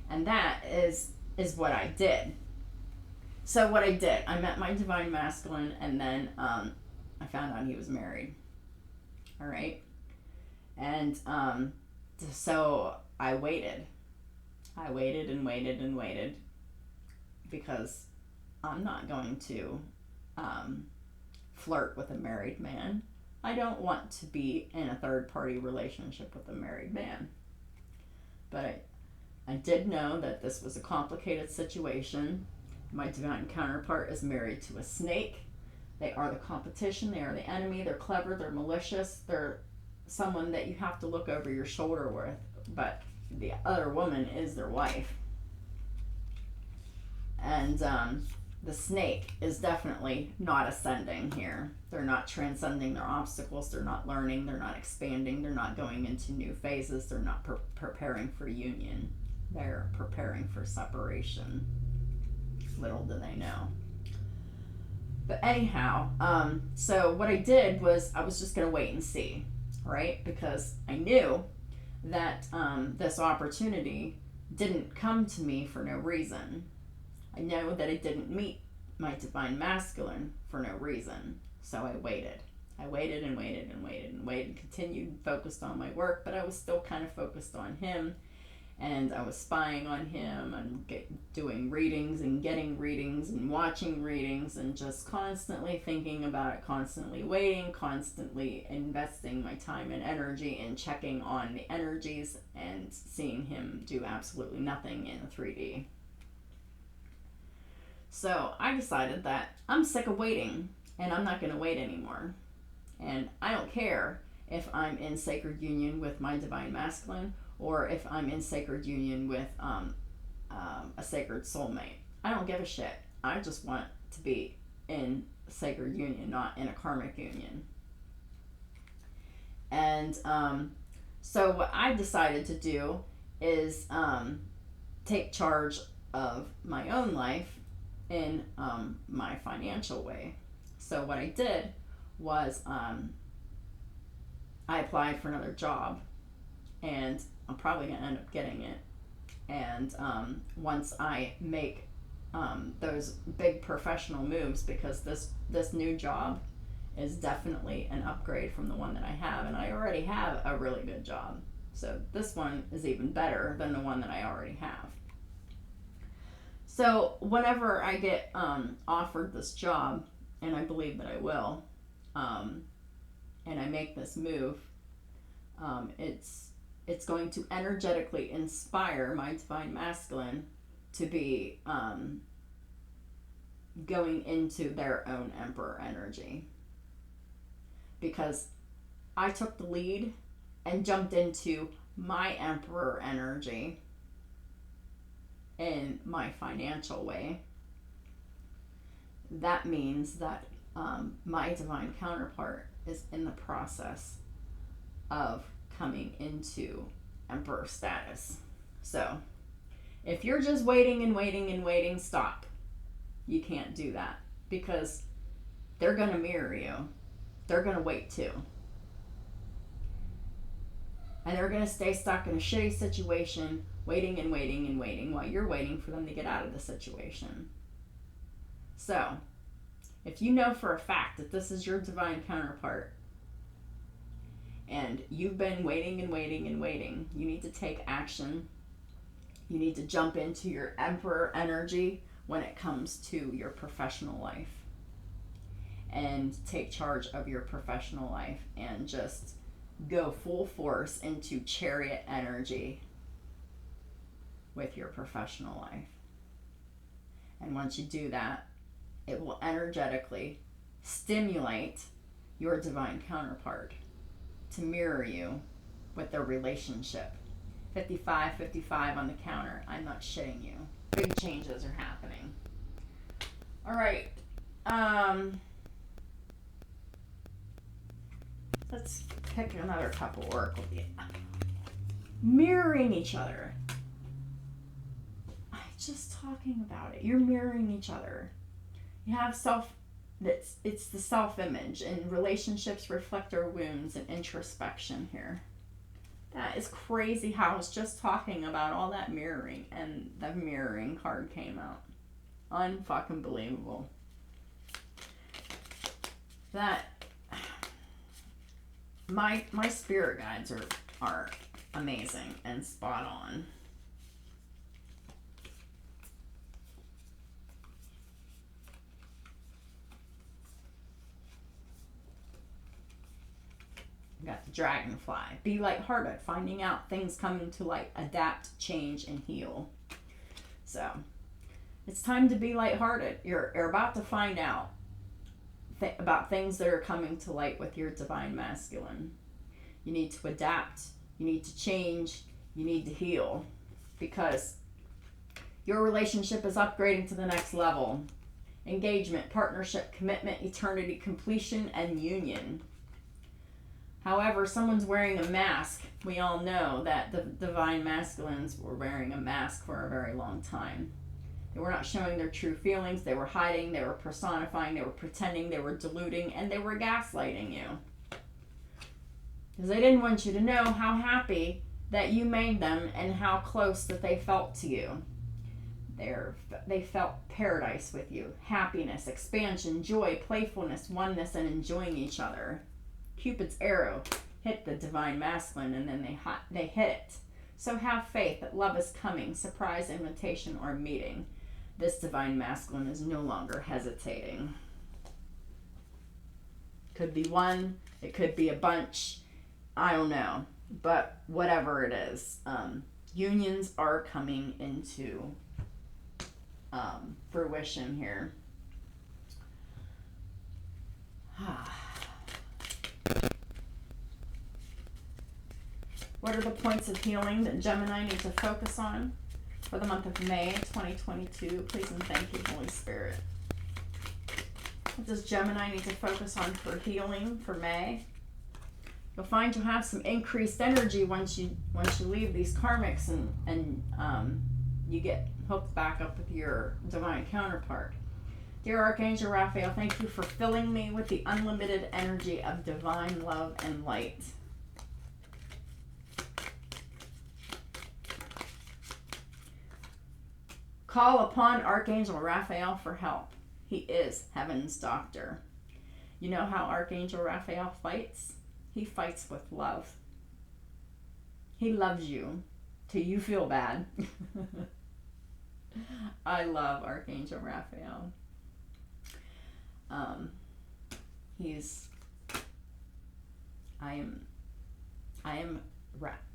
And that is what I did. So what I did, I met my divine masculine, and then I found out he was married. All right? And so I waited. I waited and waited and waited, because I'm not going to flirt with a married man. I don't want to be in a third-party relationship with a married man. But I did know that this was a complicated situation. My divine counterpart is married to a snake. They are the competition. They are the enemy. They're clever. They're malicious. They're someone that you have to look over your shoulder with. But the other woman is their wife. And the snake is definitely not ascending here. They're not transcending their obstacles. They're not learning. They're not expanding. They're not going into new phases. They're not preparing for union. They're preparing for separation. Little do they know. But anyhow, so what I did was I was just going to wait and see, right? Because I knew that this opportunity didn't come to me for no reason. I know that I didn't meet my divine masculine for no reason. So I waited. I waited and waited and waited and waited, continued focused on my work, but I was still kind of focused on him. And I was spying on him and doing readings and getting readings and watching readings and just constantly thinking about it, constantly waiting, constantly investing my time and energy in checking on the energies and seeing him do absolutely nothing in 3D. So I decided that I'm sick of waiting and I'm not going to wait anymore. And I don't care if I'm in sacred union with my divine masculine or if I'm in sacred union with a sacred soulmate. I don't give a shit. I just want to be in sacred union, not in a karmic union. And so what I decided to do is take charge of my own life in my financial way. So what I did was I applied for another job, and I'm probably going to end up getting it. And once I make those big professional moves, because this new job is definitely an upgrade from the one that I have, and I already have a really good job. So this one is even better than the one that I already have. So whenever I get offered this job, and I believe that I will, and I make this move, it's going to energetically inspire my divine masculine to be going into their own emperor energy. Because I took the lead and jumped into my emperor energy in my financial way. That means that my divine counterpart is in the process of coming into emperor status. So if you're just waiting and waiting and waiting, stop. You can't do that, because they're going to mirror you. They're going to wait too. And they're going to stay stuck in a shitty situation, waiting and waiting and waiting while you're waiting for them to get out of the situation. So, if you know for a fact that this is your divine counterpart, and you've been waiting and waiting and waiting, you need to take action. You need to jump into your Emperor energy when it comes to your professional life. And take charge of your professional life and just go full force into Chariot energy with your professional life. And once you do that, it will energetically stimulate your divine counterpart to mirror you with their relationship. 55 on the counter. I'm not shitting you. Big changes are happening. All right. Let's pick another couple oracle. Mirroring each other. I'm just talking about it. You're mirroring each other. You have it's the self-image, and relationships reflect our wounds and introspection here. That is crazy how I was just talking about all that mirroring, and the mirroring card came out. Unfucking believable. That my spirit guides are amazing and spot on. We got the dragonfly. Be lighthearted, finding out things come into light, adapt, change, and heal. So it's time to be lighthearted. You're about to find out about things that are coming to light with your divine masculine. You need to adapt, you need to change, you need to heal, because your relationship is upgrading to the next level. Engagement, partnership, commitment, eternity, completion, and union. However, someone's wearing a mask. We all know that the divine masculines were wearing a mask for a very long time. They were not showing their true feelings. They were hiding. They were personifying. They were pretending. They were deluding. And they were gaslighting you. Because they didn't want you to know how happy that you made them and how close that they felt to you. They felt paradise with you. Happiness, expansion, joy, playfulness, oneness, and enjoying each other. Cupid's arrow hit the divine masculine, and then they hit it. So have faith that love is coming. Surprise, invitation, or meeting. This divine masculine is no longer hesitating. Could be one, it could be a bunch, I don't know. But whatever it is, unions are coming into fruition here. What are the points of healing that Gemini needs to focus on for the month of May 2022? Please and thank you, Holy Spirit. What does Gemini need to focus on for healing for May? You'll find you'll have some increased energy once you leave these karmics and you get hooked back up with your divine counterpart. Dear Archangel Raphael, thank you for filling me with the unlimited energy of divine love and light. Call upon Archangel Raphael for help. He is heaven's doctor. You know how Archangel Raphael fights? He fights with love. He loves you till you feel bad. I love Archangel Raphael.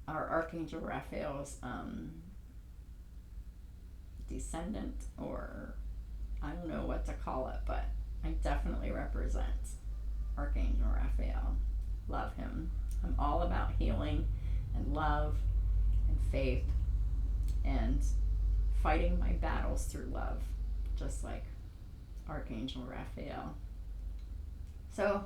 Our Archangel Raphael's descendant, or I don't know what to call it, but I definitely represent Archangel Raphael. Love him. I'm all about healing and love and faith and fighting my battles through love, just like Archangel Raphael. So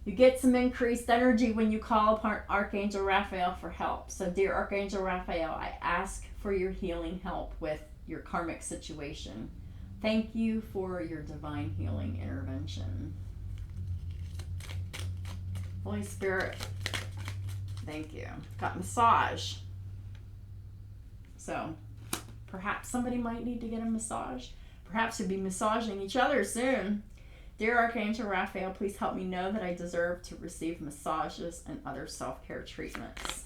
You get some increased energy when you call upon Archangel Raphael for help. So, dear Archangel Raphael, I ask for your healing help with your karmic situation. Thank you for your divine healing intervention. Holy Spirit, thank you. Got massage. So, perhaps somebody might need to get a massage. Perhaps you'll be massaging each other soon. Dear Archangel Raphael, please help me know that I deserve to receive massages and other self-care treatments.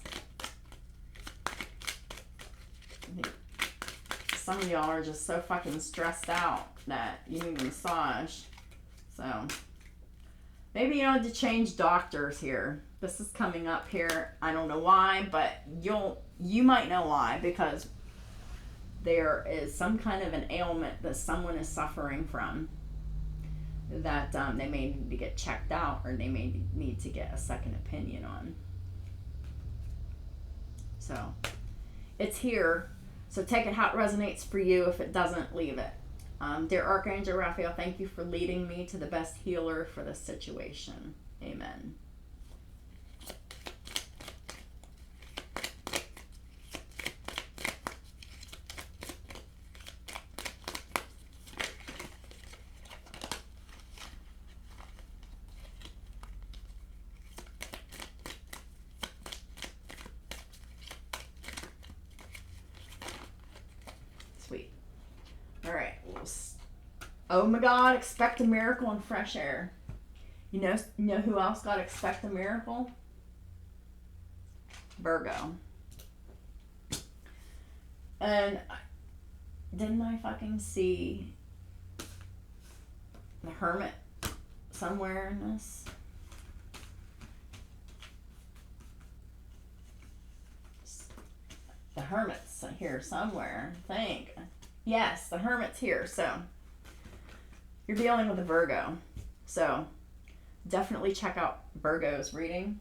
Some of y'all are just so fucking stressed out that you need a massage. So, maybe you don't have to change doctors here. This is coming up here. I don't know why, but you might know why, because there is some kind of an ailment that someone is suffering from that they may need to get checked out, or they may need to get a second opinion on. So, it's here. So take it how it resonates for you. If it doesn't, leave it. Dear Archangel Raphael, thank you for leading me to the best healer for this situation. Amen. Sweet. All right. Oh my God, expect a miracle and fresh air. You know who else got expect a miracle? Virgo. And didn't I fucking see the Hermit somewhere in this? The Hermit's here somewhere, I think. Yes, the Hermit's here. So, you're dealing with a Virgo. So, definitely check out Virgo's reading.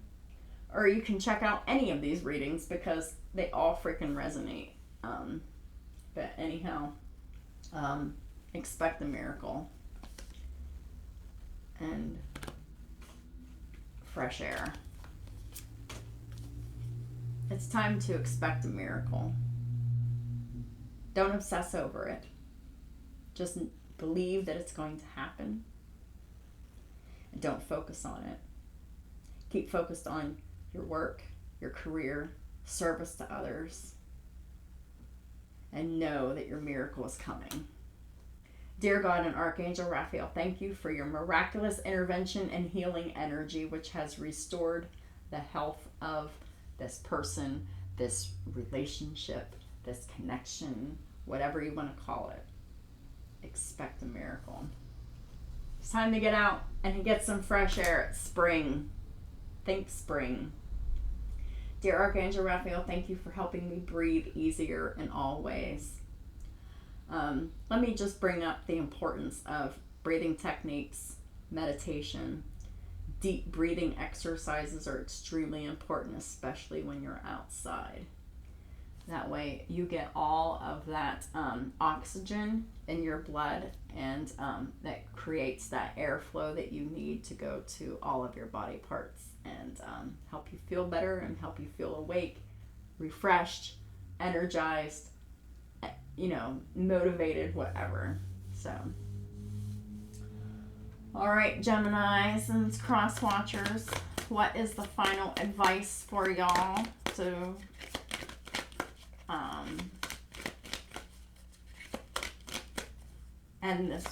Or you can check out any of these readings because they all freaking resonate. But anyhow, expect a miracle. And fresh air. It's time to expect a miracle. Don't obsess over it. Just believe that it's going to happen. And don't focus on it. Keep focused on your work, your career, service to others. And know that your miracle is coming. Dear God and Archangel Raphael, thank you for your miraculous intervention and healing energy, which has restored the health of this person, this relationship, this connection, whatever you want to call it. Expect a miracle. It's time to get out and get some fresh air. It's spring. Think spring. Dear Archangel Raphael, thank you for helping me breathe easier in all ways. Let me just bring up the importance of breathing techniques, meditation. Deep breathing exercises are extremely important, especially when you're outside. That way you get all of that oxygen in your blood, and that creates that airflow that you need to go to all of your body parts and help you feel better and help you feel awake, refreshed, energized, motivated, whatever. So, all right, Geminis and cross watchers, what is the final advice for y'all to end this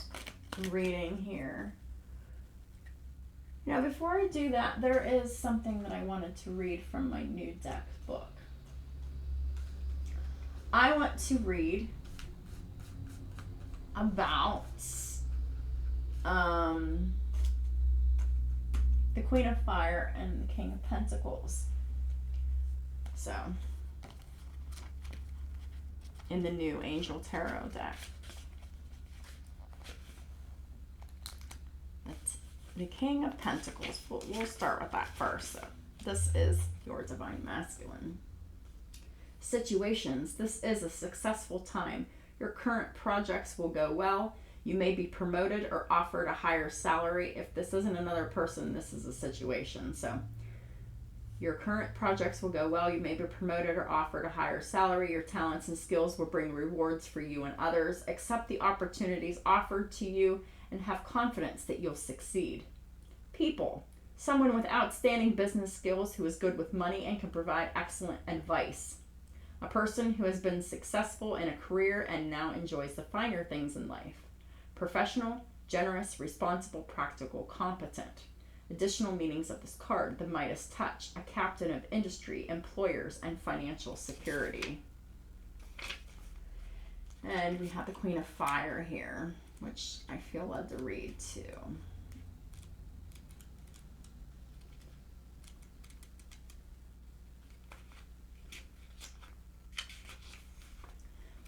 reading here? Before I do that, there is something that I wanted to read from my new deck book. I want to read about the Queen of Fire and the King of Pentacles. So, in the new Angel Tarot deck. That's the King of Pentacles. We'll start with that first. So, this is your Divine Masculine. Situations. This is a successful time. Your current projects will go well. You may be promoted or offered a higher salary. If this isn't another person, this is a situation. So your current projects will go well. You may be promoted or offered a higher salary. Your talents and skills will bring rewards for you and others. Accept the opportunities offered to you and have confidence that you'll succeed. People. Someone with outstanding business skills who is good with money and can provide excellent advice. A person who has been successful in a career and now enjoys the finer things in life. Professional, generous, responsible, practical, competent. Additional meanings of this card: the Midas touch, a captain of industry, employers, and financial security. And we have the Queen of Fire here, which I feel led to read too.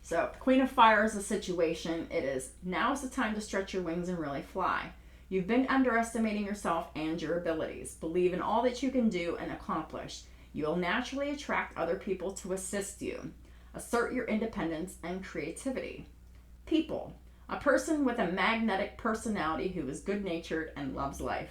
So, Queen of Fire is a situation. It is, now is the time to stretch your wings and really fly. You've been underestimating yourself and your abilities. Believe in all that you can do and accomplish. You will naturally attract other people to assist you. Assert your independence and creativity. People. A person with a magnetic personality who is good-natured and loves life.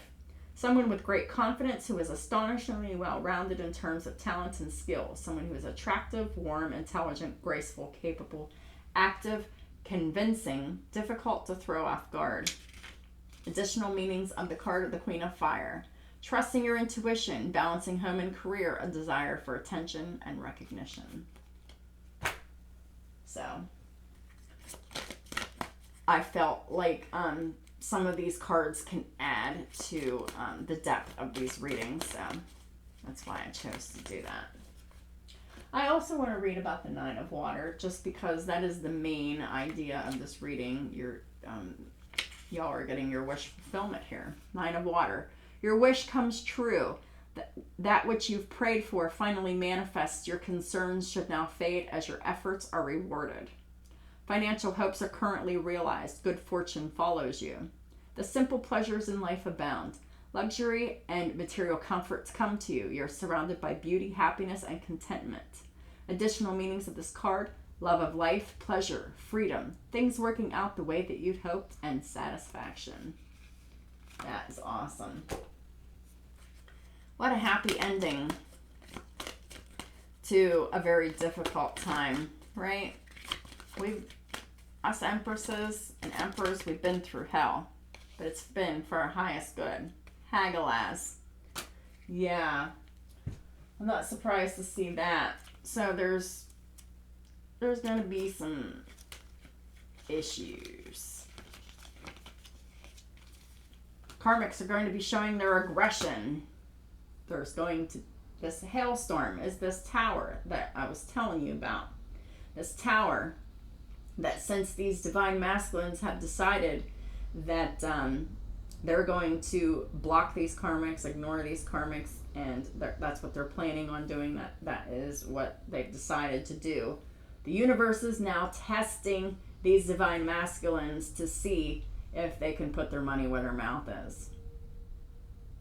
Someone with great confidence who is astonishingly well-rounded in terms of talents and skills. Someone who is attractive, warm, intelligent, graceful, capable, active, convincing, difficult to throw off guard. Additional meanings of the card of the Queen of Fire: trusting your intuition, balancing home and career, a desire for attention and recognition. So, I felt like some of these cards can add to the depth of these readings, so that's why I chose to do that. I also want to read about the Nine of Water, just because that is the main idea of this reading. Y'all are getting your wish fulfillment here. Nine of Water. Your wish comes true. That which you've prayed for finally manifests. Your concerns should now fade as your efforts are rewarded. Financial hopes are currently realized. Good fortune follows you. The simple pleasures in life abound. Luxury and material comforts come to you. You're surrounded by beauty, happiness, and contentment. Additional meanings of this card: love of life, pleasure, freedom, things working out the way that you'd hoped, and satisfaction. That is awesome. What a happy ending to a very difficult time, right? Us Empresses and Emperors, we've been through hell, but it's been for our highest good. Hagalaz. Yeah. I'm not surprised to see that. So there's going to be some issues. Karmics are going to be showing their aggression. This hailstorm is this tower that I was telling you about. This tower that, since these divine masculines have decided that they're going to block these karmics, ignore these karmics, and that's what they're planning on doing. That is what they've decided to do. The universe is now testing these divine masculines to see if they can put their money where their mouth is.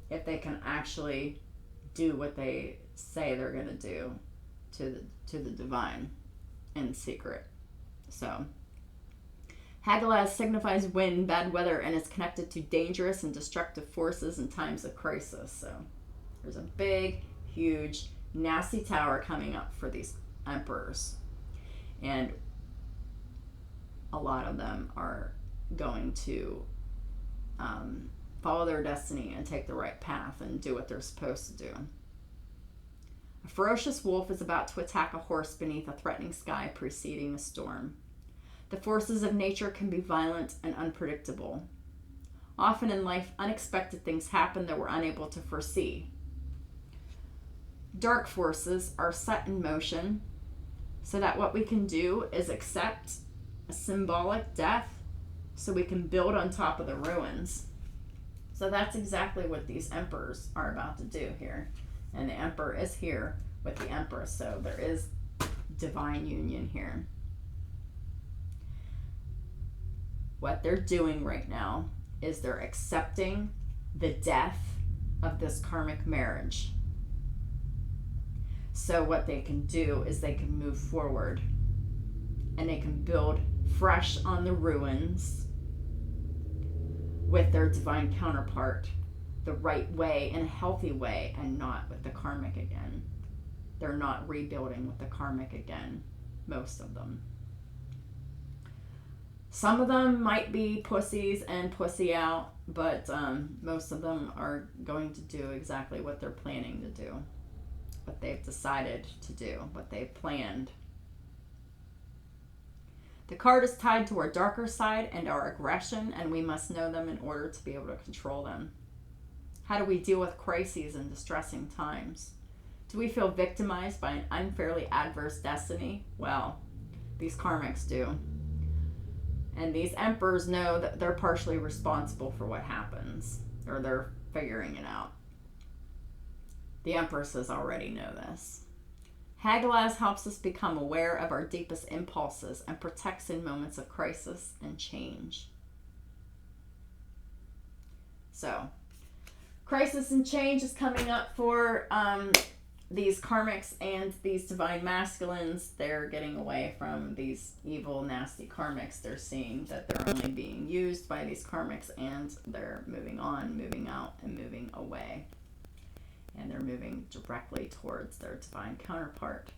If they can actually do what they say they're going to do to the divine in secret. So, Hagalaz signifies wind, bad weather, and is connected to dangerous and destructive forces in times of crisis. So, there's a big, huge, nasty tower coming up for these emperors. And a lot of them are going to follow their destiny and take the right path and do what they're supposed to do. A ferocious wolf is about to attack a horse beneath a threatening sky preceding a storm. The forces of nature can be violent and unpredictable. Often in life, unexpected things happen that we're unable to foresee. Dark forces are set in motion so that what we can do is accept a symbolic death so we can build on top of the ruins. So that's exactly what these emperors are about to do here. And the emperor is here with the empress, so there is divine union here. What they're doing right now is they're accepting the death of this karmic marriage. So what they can do is they can move forward and they can build fresh on the ruins with their divine counterpart the right way, in a healthy way, and not with the karmic again. They're not rebuilding with the karmic again, most of them. Some of them might be pussies and pussy out, but most of them are going to do exactly what they're planning to do, what they've decided to do, what they've planned. The card is tied to our darker side and our aggression, and we must know them in order to be able to control them. How do we deal with crises and distressing times? Do we feel victimized by an unfairly adverse destiny? Well, these karmics do. And these emperors know that they're partially responsible for what happens, or they're figuring it out. The empresses already know this. Hagalaz helps us become aware of our deepest impulses and protects in moments of crisis and change. So, crisis and change is coming up for these karmics and these divine masculines. They're getting away from these evil, nasty karmics. They're seeing that they're only being used by these karmics, and they're moving on, moving out, and moving away. And they're moving directly towards their divine counterpart.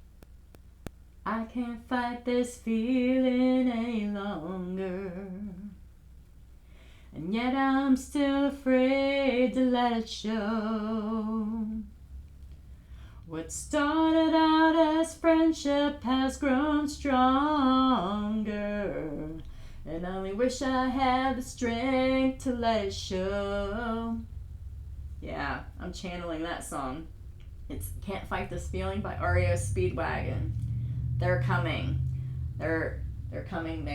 I can't fight this feeling any longer, and yet I'm still afraid to let it show. What started out as friendship has grown stronger, and I only wish I had the strength to let it show. Yeah, I'm channeling that song. It's Can't Fight This Feeling by REO Speedwagon. They're coming. They're coming.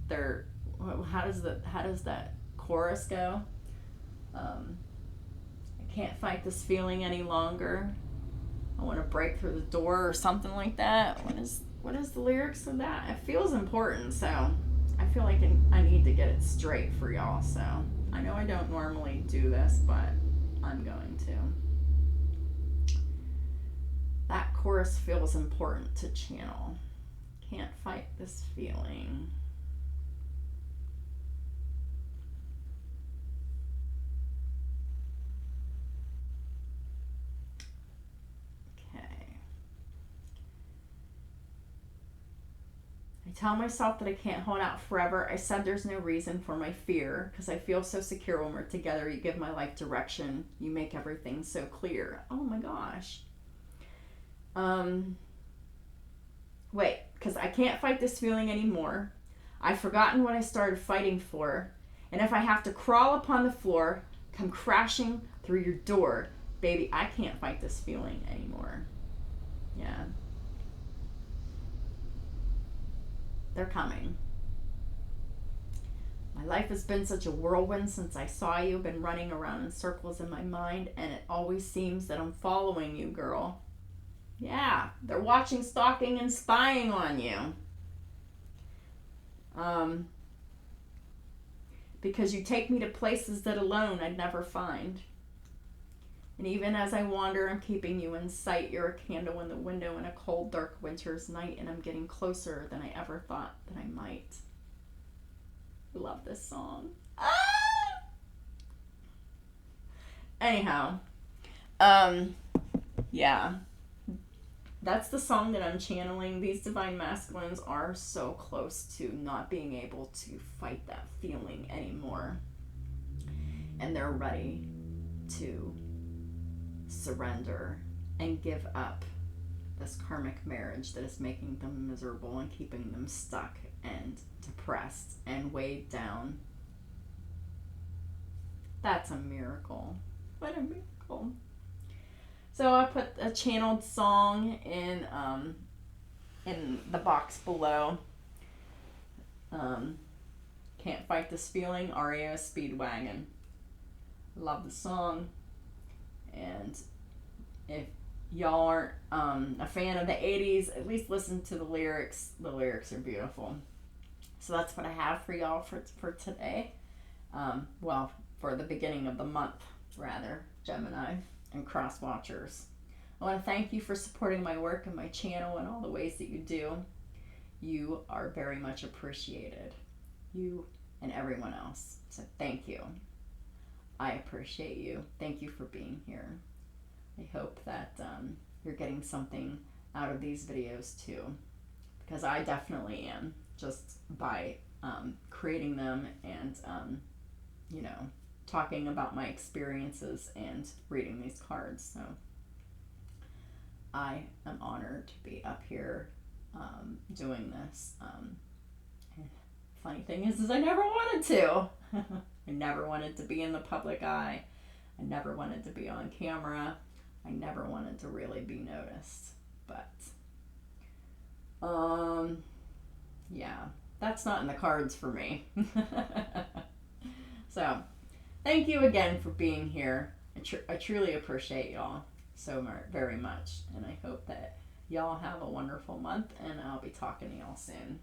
They're how does that chorus go? I can't fight this feeling any longer. I want to break through the door, or something like that. What is the lyrics of that? It feels important, so I feel like I need to get it straight for y'all. So I know I don't normally do this, but I'm going to. That chorus feels important to channel. Can't fight this feeling. I tell myself that I can't hold out forever. I said there's no reason for my fear because I feel so secure when we're together. You give my life direction. You make everything so clear. Oh my gosh. Wait, because I can't fight this feeling anymore. I've forgotten what I started fighting for. And if I have to crawl upon the floor, come crashing through your door, baby, I can't fight this feeling anymore. Yeah. They're coming. My life has been such a whirlwind since I saw you. I've been running around in circles in my mind, and it always seems that I'm following you, girl. Yeah, they're watching, stalking, and spying on you. Because you take me to places that alone I'd never find. And even as I wander, I'm keeping you in sight. You're a candle in the window in a cold, dark winter's night, and I'm getting closer than I ever thought that I might. I love this song. Ah! Anyhow, yeah. That's the song that I'm channeling. These divine masculines are so close to not being able to fight that feeling anymore. And they're ready to surrender and give up this karmic marriage that is making them miserable and keeping them stuck and depressed and weighed down. That's a miracle. What a miracle. So I put a channeled song in the box below. Can't Fight This Feeling, REO Speedwagon. Love the song. And if y'all aren't a fan of the 80s, at least listen to the lyrics. The lyrics are beautiful. So that's what I have for y'all for today. Well, for the beginning of the month, rather, Gemini and cross watchers. I want to thank you for supporting my work and my channel and all the ways that you do. You are very much appreciated. You and everyone else. So thank you. I appreciate you. Thank you for being here. I hope that you're getting something out of these videos too, because I definitely am, just by creating them and you know, talking about my experiences and reading these cards. So I am honored to be up here doing this. Funny thing is I never wanted to. I never wanted to be in the public eye. I never wanted to be on camera. I never wanted to really be noticed. But yeah, that's not in the cards for me. So thank you again for being here. I truly appreciate y'all so very much, and I hope that y'all have a wonderful month, and I'll be talking to y'all soon.